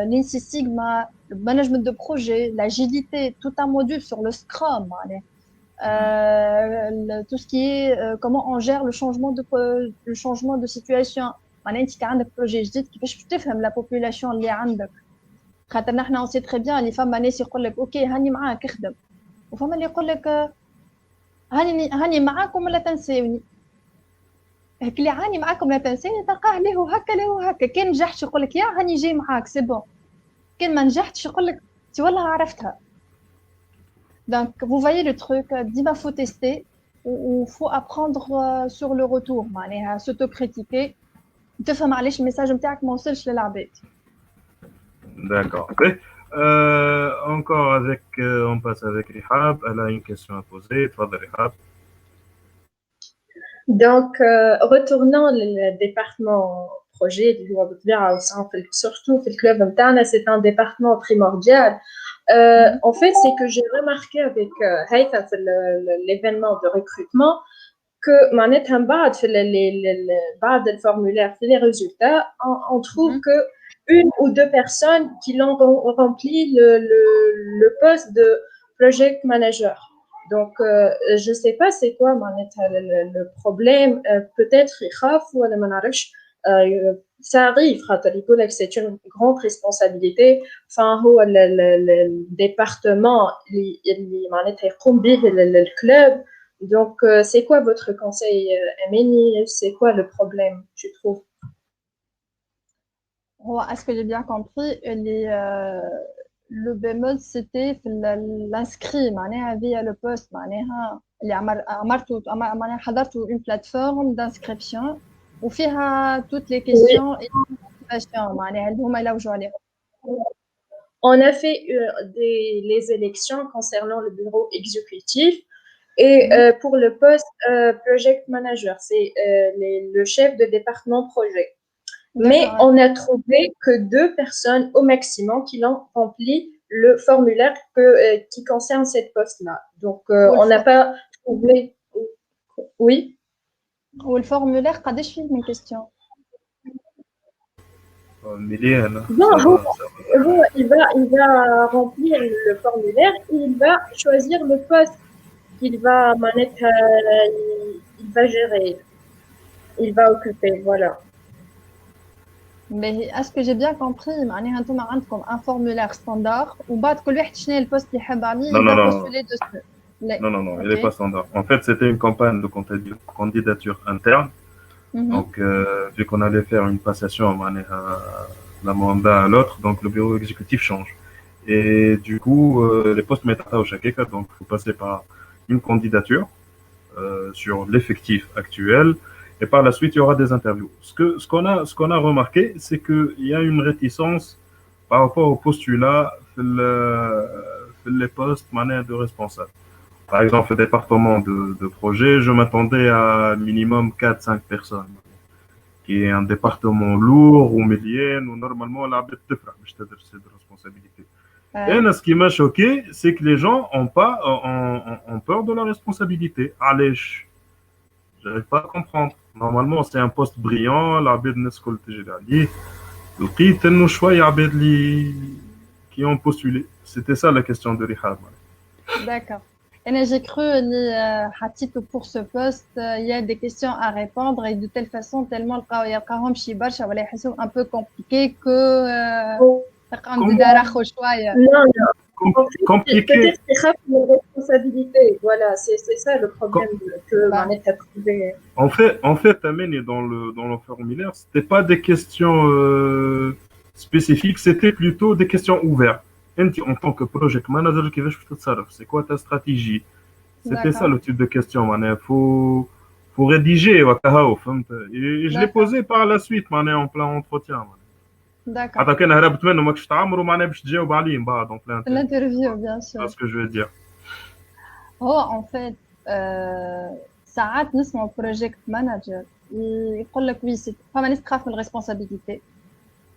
لين سي سيغما مانجمنت دو بروجي لاجيليتي تو ان موديول sur le scrum معناها tout ce qui est comment on gère le changement de situation معناها انت كي عندك بروجي جديد كيفاش باش تفهم لا بوبولاسيون اللي عندك خاطر نحنا اون سي تري بيان اللي فما ناس يقول لك اوكي هاني معاك اخدم وفما اللي يقول لك هاني معاكم ولا تنساوني هيك اللي عاني معاكم لا تنساني تلقاه له هكا له هكا كان نجحت يقول لك يا هاني جاي معاك سي بون كان ما نجحتش يقول لك تي والله عرفتها دونك vous voyez le truc ديما faut tester ou faut apprendre sur le retour معناها s'auto-critiquer تفهم علاش الميساج نتاعك ما وصلش للعباد. D'accord. Ok. Encore avec, on passe avec Rihab. Elle a une question à poser. Tfadal, Rihab. Donc, retournant le département projet, surtout le club interne, c'est un département primordial. En fait, c'est que j'ai remarqué avec Haïta, l'événement de recrutement, que le formulaire, les résultats, on trouve que une ou deux personnes qui l'ont rempli le poste de project manager. Donc, je ne sais pas c'est quoi le problème. Peut-être ou ça arrive. C'est une grande responsabilité. Enfin, le département, le club. Donc, c'est quoi votre conseil, Amini? C'est quoi le problème, tu trouves? Est-ce que j'ai bien compris le bémol c'était l'inscrit معناها via le poste معناها اللي معناها حضرتوا une plateforme d'inscription وفيها toutes les questions et motivations معناها اللي هما يلوجوا عليهم. On a fait les élections concernant le bureau exécutif et pour le poste project manager, c'est le chef de département projet. Mais on a trouvé que 2 personnes au maximum qui l'ont rempli le formulaire qui concerne cette poste-là. Donc, on n'a pas trouvé... Oui. Ou le formulaire, قداش فيه من question? Milliers, non, il va remplir le formulaire et il va choisir le poste qu'il va il va gérer, il va occuper, voilà. Mais est-ce que j'ai bien compris معناها انتم عندكم un formulaire standard وبعد كل واحد شنو البوست اللي يحب عليه يبدا postuler dessus. Non, il n'est pas standard. En fait, c'était une campagne de candidature interne. Donc, vu qu'on allait faire une passation d'un mandat à l'autre, donc le bureau exécutif change. Et du coup, les postes mettent au chaque cas, donc il faut passer par une candidature sur l'effectif actuel. Et par la suite, il y aura des interviews. Ce qu'on a remarqué, c'est qu'il y a une réticence par rapport au postulat les postes de responsable. Par exemple, le département de projet, je m'attendais à minimum 4-5 personnes, qui est un département lourd ou médiane, où normalement, la cette responsabilité. Et ce qui m'a choqué, c'est que les gens ont peur de la responsabilité. Allez, je n'arrive pas à comprendre. Normalement, c'est un poste brillant, la business school qui ont postulé. C'était ça la question de Rihab. D'accord. Et j'ai cru que pour ce poste, il y a des questions à répondre et de telle façon, tellement un peu compliqué que non, En fait, compliqué. peut-être qu'il y a une responsabilité. Voilà, c'est ça le problème que Bah, Manet a trouvé. En fait, Amélie, dans le formulaire, c'était pas des questions spécifiques, c'était plutôt des questions ouvertes. Enti, en tant que project manager, كيفاش باش تتصرف? C'est quoi ta stratégie? C'était ça d'accord, le type de question. معناها faut rédiger وكهو فهمت. Et je l'ai d'accord, posé par la suite معناها en plein entretien. d'accord. حتى كان هربت منه ماكش تعمروا معناها باش تجاوب عليه من بعد en plein interview. L'interview, bien C'est sûr. ce que je veux dire. هو en fait ساعات نسمعوا project manager يقول لك وي سي فما ناس تخاف من الريسبونسابيلتي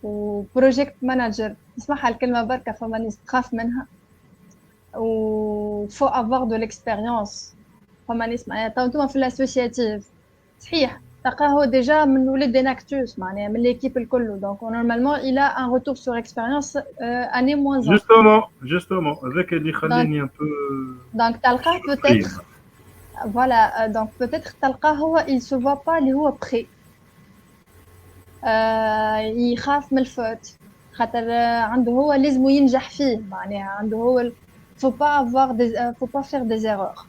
و project manager تسمعها الكلمة بركة فما ناس تخاف منها و faut avoir de l'expérience فما ناس معناها تو انتوما في الاسوسياتيف صحيح تلقاه هو ديجا من ولاد اناكتوس معناها من ليكيب الكل دونك نورمالمون il a un retour sur expérience année moins 1 Justement, avec اللي donc يخليني un peu donc تلقاه surpris. peut-être voilà donc peut-être تلقاه هو il se voit pas اللي هو prêt يخاف من الفوت خاطر عنده هو لازم ينجح فيه معناها عنده هو faut pas avoir des faut pas faire des erreurs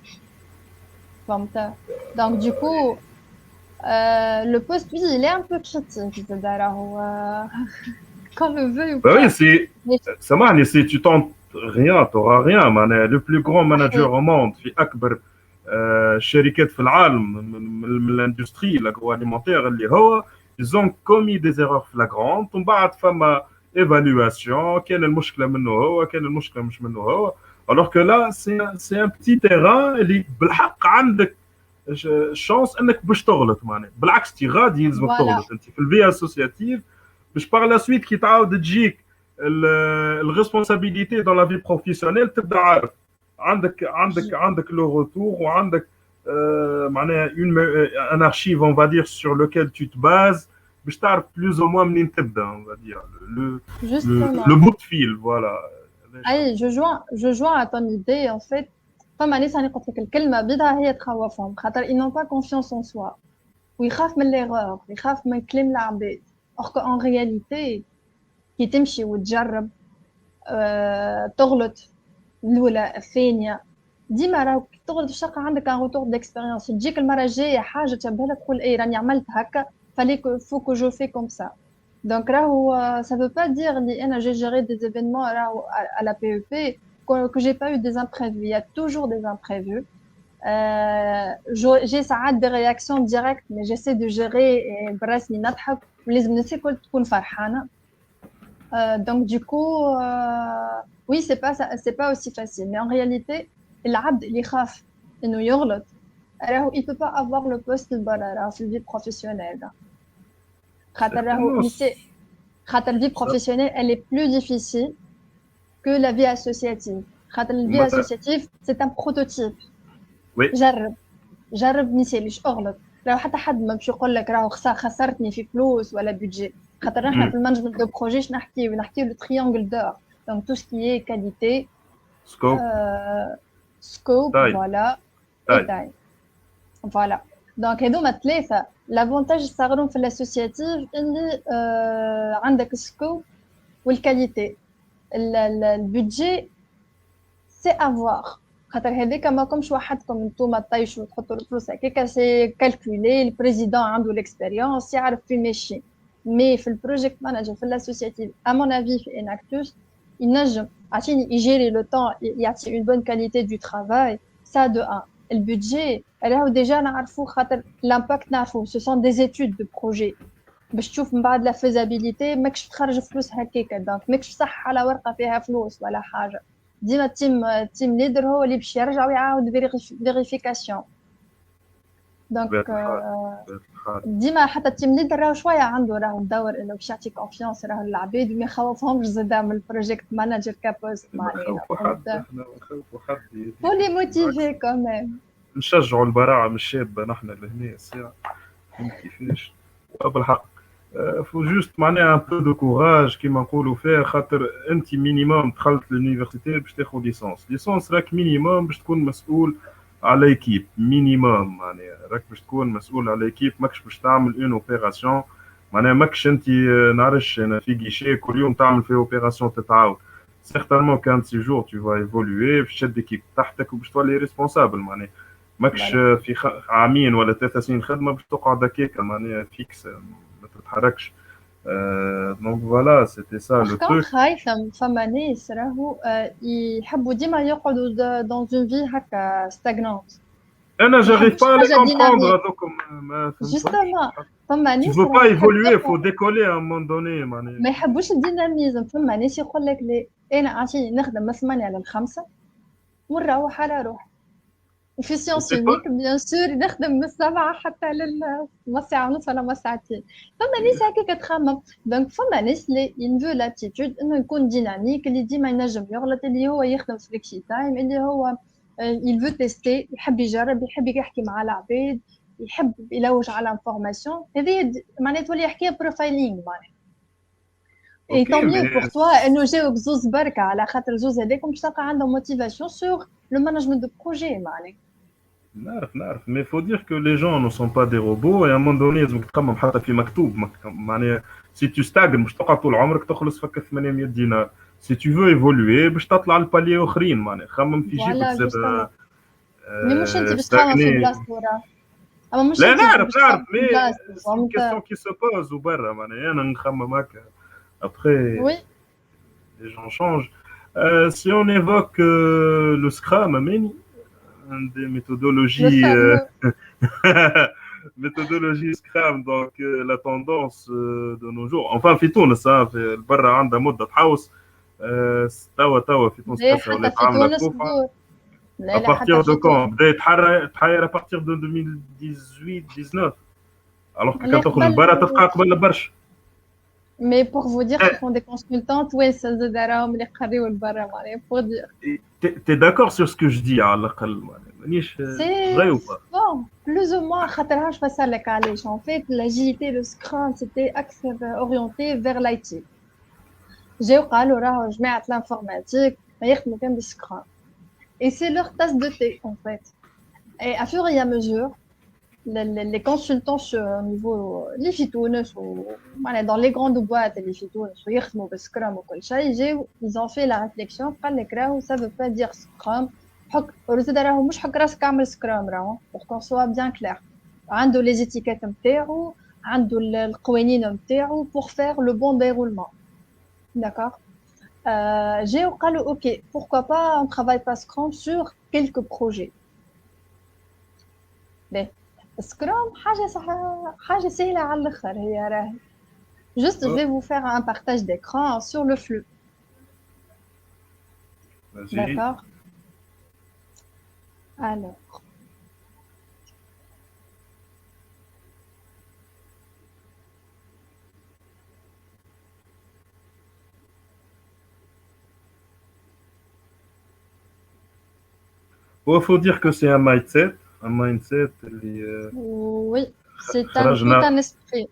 فهمت donc du coup le poste lui il est un peu critique هو qu'on le veuille ou Bah oui, pas mais سامحني, si tu tentes rien, tu n'auras rien. معناها le plus grand manager au monde في أكبر شركات في العالم من l'industrie l'agroalimentaire اللي هو ils ont commis des erreurs flagrantes ومن بعد فما évaluation كان المشكلة منه هو كان المشكلة مش منه هو alors que là c'est un petit terrain اللي بالحق عندك شانس انك باش تغلط معناها بالعكس تي غادي يلزمك voilà تغلط انت في البيئه اسوسياتيف باش باغ لا سويت كي تعاود تجيك الريسبونسابيلتي دون لا في بروفيسيونيل تبدا عارف عندك لو روتور وعندك معناها ان ارشيف اون فا دير سور لوكيل تو te bases باش تعرف بلوز او موان منين تبدا اون فا دير justement لو بوت فيل فوالا. اي je joins à ton idée en fait فما ناس راني قلت لك الكلمه بيضها هي تخوفهم خاطر ils n'ont pas confiance en soi ويخاف من ليغور يخاف من كلام العباد or que en réalité كي تمشي وتجرب تغلط الاولى الثانيه ديما راهو كي تغلط في الشقه عندك ان روتور ديكسبيريونس تجيك المره الجايه حاجه تشبه لك تقول اي راني عملت هكا فالي فو كو جو في كوم سا دونك راهو ça veut pas dire لي انا j'ai géré des événements راهو à la PEP que j'ai pas eu des imprévus il y a toujours des imprévus j'ai ساعات des réactions directes mais j'essaie de gérer براسي نضحك ولازم الناس الكل تكون فرحانه donc du coup oui c'est pas aussi facile mais en réalité العبد اللي يخاف انه يغلط راهو il peut pas avoir le poste برا راهو في الفي بروفيسيونيل خاطر راهو خاطر الفي بروفيسيونيل elle est plus difficile que la vie associative خاطر الفي associative c'est un prototype Oui. جرب ما يساليش اغلط راهو حتى حد ما باش يقول لك راهو خسرتني في فلوس ولا بودجي خاطر احنا في المانجمنت دو بروجي نحكيو لو تريانجل دور دونك تو سكي كاليتي سكوب فوالا تاي فوالا دونك هذوما ثلاثه لافونتاج صغرهم في الاسوسياتيف اللي عندك السكوب والكاليتي البودجي سي افوار خاطر هذاك ما كومش وحدكم نتوما طيشوا تحطوا الفلوس هكاك سي كالكولي البريزيدون عنده الاكسبيريونس يعرف فين ماشي مي في البروجيكت مانجر في الاسوسياتيف ا مون افي في اناكتوس ينجم عشان يجيري لو طون يعطي اون بون كاليتي دو ترافاي سا دو ان البودجي راهو ديجا نعرفوه خاطر لامباكت نعرفوه سو سون دي ايتود دو بروجي باش تشوف من بعد لا فيزابيليتي ماكش تخرج فلوس هكاك دونك ماكش صح على ورقه فيها فلوس ولا حاجه ديما التيم ليدر هو اللي باش يرجع ويعاود فيريفيكاسيون دونك ديما حتى التيم ليدر راهو شويه عنده راهو الدور انه باش يعطي كونفيونس راهو العباد وما يخوفهمش زادا من البروجيكت مانجر كابوست معناها نخوفوا حد فولي موتيفي كوميم نشجعوا البراعم الشابه نحن لهنا الساعه كيفاش بالحق فو جوست معناها ان بو دو كوراج كيما نقولوا فيها خاطر انت مينيموم دخلت للونيفرسيتي باش تاخذ ليسونس راك مينيموم باش تكون مسؤول على ايكيب مينيموم معناها راك باش تكون مسؤول على ايكيب ماكش باش تعمل اون اوبيراسيون معناها ماكش انت نعرفش انا في جيشي كل يوم تعمل في اوبيراسيون تتعاود certainement qu'un de ces jours, tu vas évoluer في شد équipe تحتك وباش تولي responsable معناها ماكش Voilà. في عامين ولا 3 سنين خدمة باش تقعد هكاك معناها فيكس ما تتحركش. Donc voilà, c'était ça Par le truc. contre, هاي فما ناس راهو يحبوا ديما يقعدوا dans une vie هكا stagnante. أنا ما j'arrive يحبوش pas à les حاجة comprendre ديناميك. هذوكم ما فهمتهمش. Justement, فما Tu ناس veux راهو pas تحب évoluer, faut تقعد décoller à un moment donné معناها. ما يحبوش الديناميزم. فما ناس يقول لك لا، انا عشان نخدم من 8 ل 5 ونروح على روحي. وفي Et سيونس c'est pas يونيك بيان سور نخدم من 7 حتى ما ساعة ونص ولا ما ساعتين. فما ناس هكاك تخمم. دونك فما ناس اللي ينفو لاتيتود انه يكون ديناميك، اللي ديما ينجم يغلط، اللي هو يخدم فليكسي تايم، اللي هو يلفو تيستي، يحب يجرب، يحب يحكي مع العباد، يحب يلوج على انفورماسيون. هذه معناتها تولي حكايه بروفايلينغ معناتها. اي OK طون ميو بور mais توا انه جاوك زوز بركه، على خاطر زوز هذاكم باش تلقى عندهم موتيفاسيون سور لو مانجمنت دو بروجي معناتها. نعرف mais faut dire que les gens ne sont pas des robots et à un moment donné لازمك تخمم حتى في مكتوب معناها si tu stagnes مش تقعد طول عمرك تخلص فك 800 دينار. Si tu veux évoluer باش تطلع لبالي اخرين معناها خمم في جيبك فوالا زاد جوستومون. مي مش انت باش تخمم في stagner. بلاصتو راه، اما مش لا انت نعرف باش تخمم في mais بلاصتو c'est une question فهمت. qui se pose وبرا معناها انا نخمم هكا. Après وي les gens changent. Si on évoque le Scrum, Amélie, une des لو méthodologies, فامو. méthodologie Scrum, donc la tendance de nos jours. Enfin, في تونس في برا عندها مدة تحوس. توا في تونس لا تحسها حتى ولات في عاملة تونس كوفة. بدور. À لا لا حتى partir de في تونس. quand بدأ يتحير à partir de 2018-19. Alors que اللي كان تخرج قبل. برا تلقى قبل برشا. مي بور فو دير سو Eh, سون دي كونسلتانت ويسن زاد راهم اللي قريو لبرا معناها بور دير. T'es d'accord sur ce que je dis على الأقل مانيش سي vrai ou pas? بون بلوز او موان، خاطر هاش فسرلك علاش. ان فيت لاجيليتي لو سكرام سيتي اكثر اورينتي فيغ لايتي. جاو قالوا راهو جماعة l'informatique ما يخدموا كان بالسكرام. Et c'est leur tasse de thé, en fait. Et à fur et à mesure, les consultants sur au niveau les fitounes ou voilà, dans les grandes boîtes les fitounes ou يخدموا بالسكرام وكل شيء، ils ont fait la réflexion قال لك راهو ça veut pas dire scrum. حك وزاد راهو مش حك راسك اعمل سكرام راهو pour qu'on soit bien clair. عنده les étiquettes نتاعو، عنده القوانين نتاعو pour faire le bon déroulement. D'accord. J'ai قالوا OK, pourquoi pas on travaille pas Scrum sur quelques projets. باهي Scrum حاجة سهلة على الآخر هي راهي. Juste je vais vous faire un partage d'écran sur le flux. Vas-y. D'accord. Alors, Il faut dire que c'est un mindset اللي oui, c'est tout خرجنا un esprit.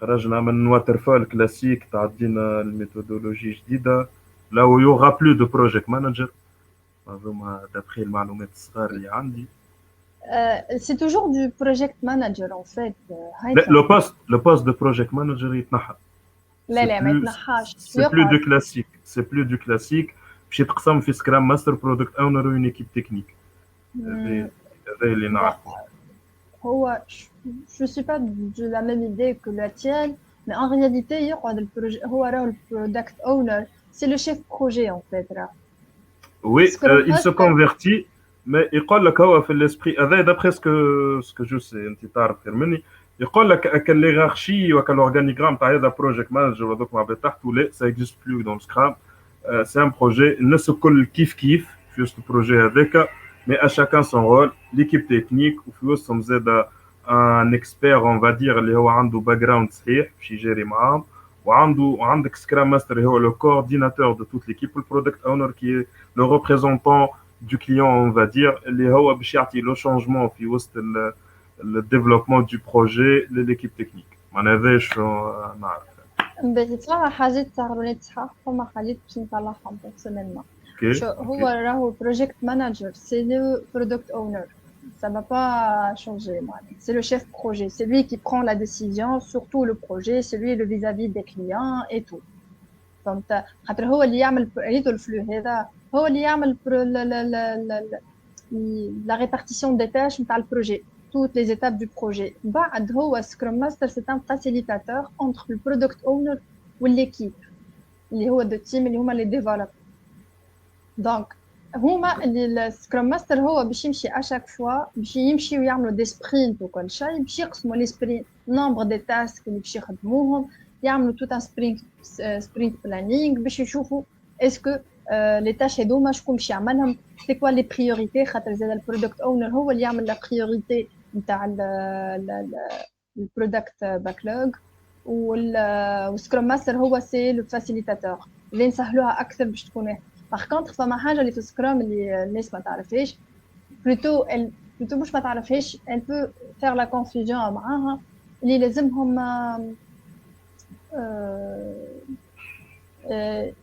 خرجنا من واترفال كلاسيك تعدينا الميثودولوجي جديدة. là où il y aura plus de project manager هذوما d'après المعلومات الصغار اللي عندي. C'est toujours du project manager en fait. لا le poste de project manager يتنحى. لا c'est لا ما plus يتنحاش c'est plus du يقعد. classique c'est plus du classique باش يتقسم في سكرام ماستر برودكت اونر وين ايكيب تكنيك. هذا اللي نعرفه. هو je suis pas de la même idée que la tienne, mais en réalité يقعد البروجي هو راهو البرودكت اونر c'est le chef projet en fait راه. Oui, Scrum il se Master. convertit, mais يقول لك هو في l'esprit هذا d'après ce que je sais انت تعرف خير مني. يقول لك كالهيرارشي وكالorganigramme تاع هذا بروجيكت مانجر وهذوك مع بعض تحت ولا ça existe plus dans le Scrum. C'est un projet الناس الكل كيف في وسط البروجي هذاك mais à chacun son rôle. l'équipe technique وفي وسطهم زاد un expert on va dire اللي هو عنده باك جراوند صحيح باش يجري معاهم. وعندك سكرام ماستر هو le coordinateur de toute l'équipe le product owner qui est le représentant du client on va dire اللي هو باش يعطي le changement في وسط le développement du projet l'équipe technique. معناها هذا شو نعرف. باهي فما حاجات صاروا لي صحاح، فما حاجات باش نصلحهم بيرسونيلمون. اوكي شو هو راهو بروجيكت مانجر سي لو برودكت اونر. Ça va pas changer. C'est le chef projet. C'est lui qui prend la décision sur tout le projet. C'est lui le vis-à-vis des clients et tout. فهمت خاطر هو اللي يعمل ريتو الفلو هذا هو اللي يعمل la répartition des tâches نتاع البروجي toutes les étapes du projet بعد هو Scrum Master c'est un facilitateur entre le product owner والl'équipe اللي هو the team اللي هما les développeurs donc هما اللي السكرام ماستر هو باش يمشي اشاك فوا باش يمشي ويعملوا دي سبرينت وكل شيء باش يقسموا لي سبرينت نومبر دي تاسك اللي باش يخدموهم يعملوا توت ان سبرينت بلانينغ باش يشوفوا اسكو لي تاش هذوما شكون باش يعملهم سي كوا لي بريوريتي خاطر زاد البرودكت اونر هو اللي يعمل لا بريوريتي نتاع البرودكت باكلوج والسكرام ماستر هو سي لو فاسيليتاتور اللي نسهلوها اكثر باش تكون باغ كونطخ فما حاجه اللي في سكرام اللي الناس ما تعرفهاش بلوتو مش ما تعرفهاش elle peut faire la confusion معاها اللي لازمهم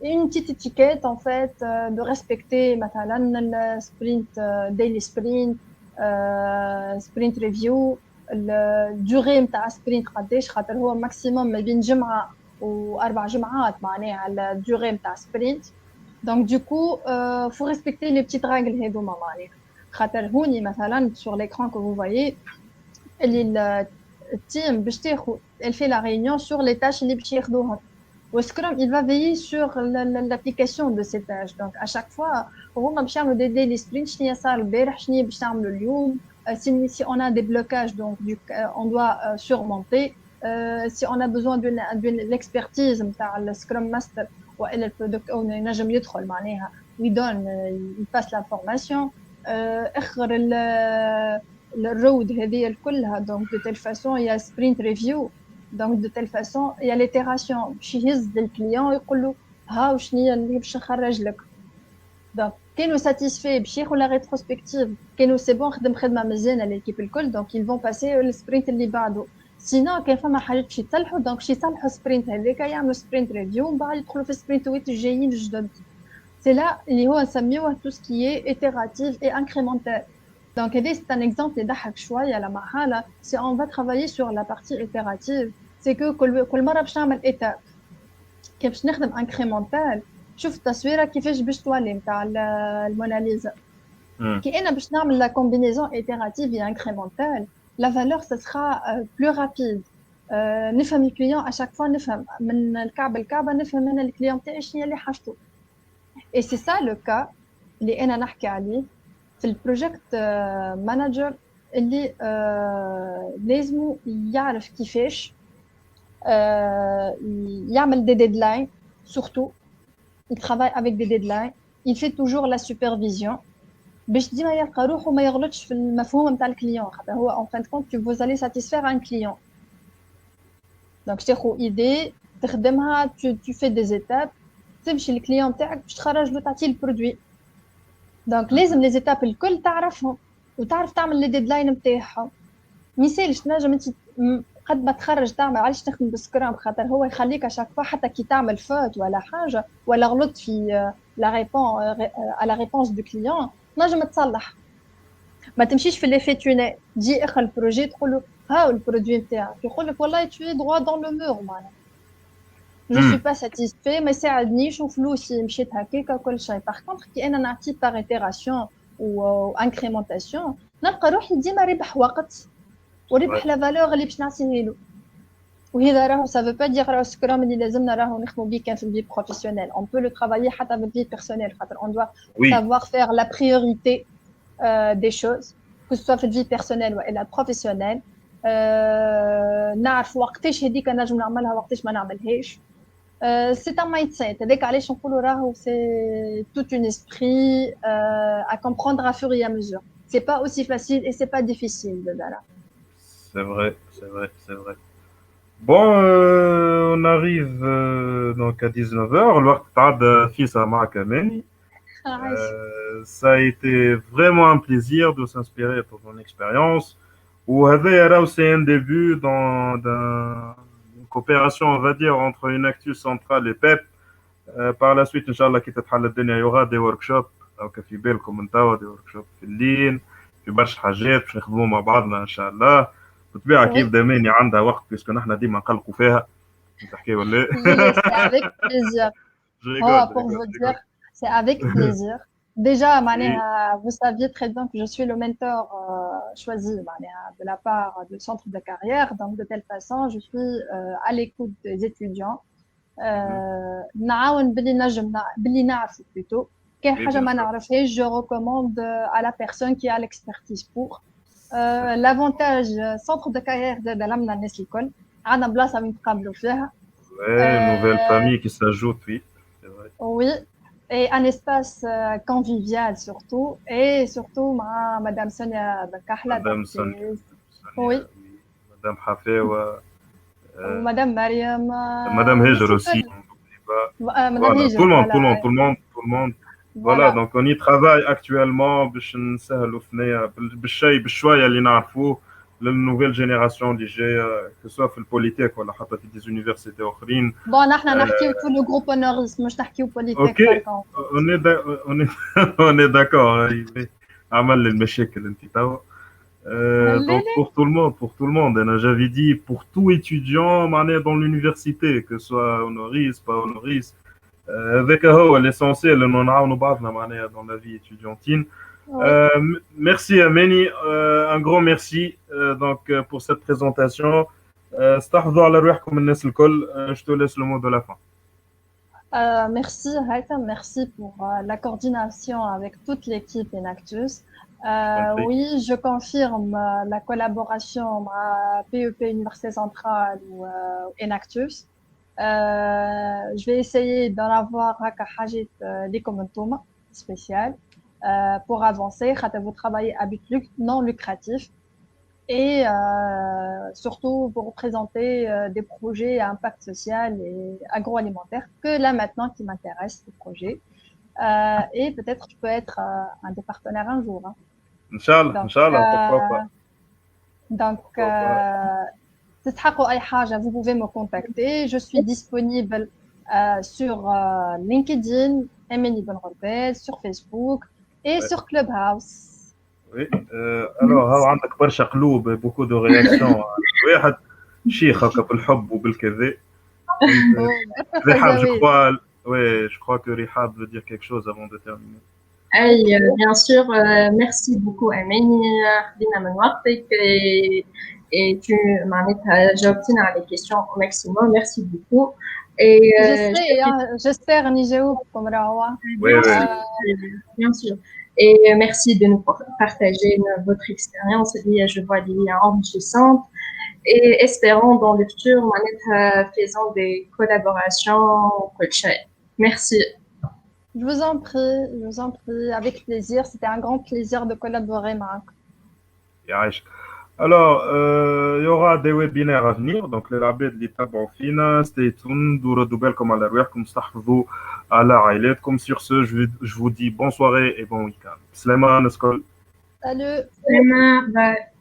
une petite étiquette en fait de respecter مثلا السبرينت daily sprint sprint review الدوري نتاع سبرينت قداش خاطر هو ماكسيموم ما بين جمعه و4 جمعات معناها الدوري نتاع سبرينت donc du coup faut respecter les petites règles هذوما معناها خاطر هوني مثلا sur l'écran que vous voyez اللي التيم باش تاخذ elle fait la réunion sur les tâches اللي باش ياخذوهم وسكرام il va veiller sur l'application de ces tâches donc à chaque fois هما باش يعملوا des daily sprints شنو صار البارح شنو باش نعملوا اليوم si on a des blocages donc on doit surmonter si on a besoin d'une l'expertise نتاع السكرام ماستر والا البرودكت اونر ينجم يدخل معناها ويدون يباس لانفورماسيون اخر الرود هذه كلها دونك دو تيل فاسون يا سبرينت ريفيو دونك دو تيل فاسون يا ليتيراسيون باش يهز للكليون يقول له ها شنو اللي باش نخرج لك دونك كانوا ساتيسفي باش ياخذ لا ريتروسبكتيف كانوا سي بون خدم خدمه مزيانه ليكيب الكل دونك يلفون باسي السبرينت اللي بعده سينو كان فما حاجات باش يتصلحوا دونك باش يصلحوا سبرينت هذاك يعملوا سبرينت ريفيو ومن بعد يدخلوا في سبرينت ويت الجايين الجدد سي لا اللي هو نسميوه تو سكي ايتيراتيف اي انكريمونتال دونك هذا سي ان اكزامبل يضحك شويه لما حاله سي اون فا ترافايي سور لا بارتي ايتيراتيف سي كو كل مره باش نعمل ايتاب كي باش نخدم انكريمونتال شوف التصويره كيفاش باش توالي نتاع الموناليزا كي انا باش نعمل لا كومبينيزون ايتيراتيف اي انكريمونتال la valeur ça sera plus rapide نفهم الكليون à chaque fois نفهم من الكعب الكعبه نفهم من الكليون تاعي شنو اللي حاجته et c'est ça le cas اللي انا نحكي عليه في البروجكت مانجر اللي لازم يعرف كيفاش يعمل des deadlines surtout il travaille avec des deadlines il fait toujours la supervision باش ديما يلقى روحه ما يغلطش في المفهوم نتاع الكليون خاطر هو en fin de compte vous allez satisfaire un client donc تاخذ ايدي تخدمها tu fais des étapes تمشي للكليون تاعك باش تخرج له تعطيه البرودوي دونك لازم لي زيتاب الكل تعرفهم وتعرف تعمل لي ديدلاين نتاعهم مثال تنجم انت قد ما تخرج تعمل علاش تخدم بالسكرام خاطر هو يخليك اشاك فوا حتى كي تعمل فوت ولا حاجه ولا غلطت في لا ريبون على ريبونس دو كليون نجم تصلح ما تمشيش في ليفي توني تجي اخر البروجي تقول له ها البرودوي نتاعك يقول لك والله tu es droit dans le mur معناها je suis pas satisfait ما يساعدنيش وفلوسي مشيت هكاك كل شيء باغ كونطخ كي انا نعطي باغ ايتيراسيون و انكريمونطاسيون نلقى روحي ديما ربح وقت وربح لا فالور اللي باش نعطيه له وهذا راهو ça veut pas dire راهو سكرام اللي لازمنا راهو نخدموا بيه كان في الفي بروفيسيونيل on peut le travailler حتى في الفي بيرسونيل خاطر on doit savoir faire la priorité des choses que ce soit في الفي بيرسونيل ولا بروفيسيونيل نعرف وقتاش هذيك نجم نعملها وقتاش ما نعملهاش c'est un mindset هذاك علاش نقولوا راهو c'est tout un esprit à comprendre à fur et à mesure c'est pas aussi facile et c'est pas difficile de là c'est vrai bon on arrive donc à 19h الوقت تعدى في سماعك أماني ça a été vraiment un plaisir de s'inspirer de ton expérience وهذا راهو c'est un début d'une coopération on va dire entre une actus centrale et PEP par la suite إن شاء الله كي تتحل الدنيا يوغا دي وركشوب أو كفي بالكم انتوا دي وركشوب في اللين في برشا حاجات باش نخدموا مع بعضنا إن شاء الله بالطبيعة كيف داماني عندها وقت باسكو نحنا ديما نقلقوا فيها تحكي ولا avec plaisir Je Oh, rigole, je pour rigole, vous je dire, rigole. c'est avec plaisir. Déjà, Oui, vous saviez très bien que je suis le mentor choisi de la part du centre de carrière. Donc, de telle façon, je suis à l'écoute des étudiants. mhm. نعاون باللي نعرفه plutôt. كاين Oui, حاجة bien ما sûr. نعرفهاش, je recommande à la personne qui a l'expertise pour. L'avantage centre de carrière زاد لمنا الناس الكل. عندنا بلاصة وين نتقابلوا فيها. Ouais, une nouvelle Euh, famille qui s'ajoute, oui, c'est vrai. Oui, et un espace convivial surtout, et surtout Madame Sonia Bakahla, donc Madame Sonia, oui, oui. Madame Hafewa, ou euh, Madame Mariam, Madame Heger Missy aussi, on n'oublie pas. Madame Voilà, tout Hijer, le monde, tout le voilà, monde, tout le monde, tout le monde. Voilà, voilà. donc on y travaille actuellement باش نسهلوا ثنيا بالشيء بشوية اللي نعرفوه للنوuvelle génération اللي جاية que ce soit في البوليتيك ولا حتى في des universités أخرين. Bon, نحن Euh, نحكيو tout le groupe honoris, مش نحكيو ok, politique par contre. on est, on est d'accord. Oui. عمل المشاكل انت توا. Donc ليه pour tout le monde, hein, j'avais dit pour tout étudiant mané dans l'université, que ce soit honoris, pas honoris, avec l'essentiel, nous نعاونوا بعضنا معناها dans la vie étudiantine. oui. Merci Ameni, un grand merci donc pour cette présentation. استحفظوا على رواحكم الناس الكل. Je te laisse le mot de la fin. Merci, Haitham, merci pour la coordination avec toute l'équipe Enactus. Compris. Oui, je confirme la collaboration à PEP Université Centrale ou Enactus. Je vais essayer d'en avoir un des commentaires spécial pour avancer. Vous travaillez à but non lucratif et surtout pour présenter des projets à impact social et agroalimentaire que là maintenant qui m'intéresse, ce projet. Et peut-être je peux être un des partenaires un jour. Hein. Donc, Inch'Allah, pourquoi pas. donc Pourquoi pas. تستحقوا أي حاجة, vous pouvez me contacter. Je suis disponible sur LinkedIn, Emily Benrorbel, sur Facebook et Ouais. sur Clubhouse. Oui. Alors, ها عندك برشا قلوب, beaucoup de réactions. واحد شيخ هكا بالحب وبالكذا. Oh, Rihab, je oui. crois, ouais, je crois que Rihab veut dire quelque chose avant de terminer. Bien sûr, merci beaucoup, Amine, Khadina Manouartek, et tu m'as j'ai obtenu les questions au maximum. Merci beaucoup. Et J'essaie, hein, j'espère Nigéo comme Rawa. Oui, bien sûr, oui. bien sûr. Et merci de nous partager votre expérience. Je vois des liens enrichissantes. Et espérons dans le futur, faisons des collaborations. Merci. Je vous en prie, avec plaisir. C'était un grand plaisir de collaborer, Marc. يعيشك. Alors, il y aura des webinaires à venir, donc les labels اللي تابعوا فينا, stay tuned, وردوا بالكم على رواحكم, استحفظوا على عائلاتكم. Sur ce, je vous dis bonne soirée et bon week-end. سلامة الناس الكل. Salut! Bye.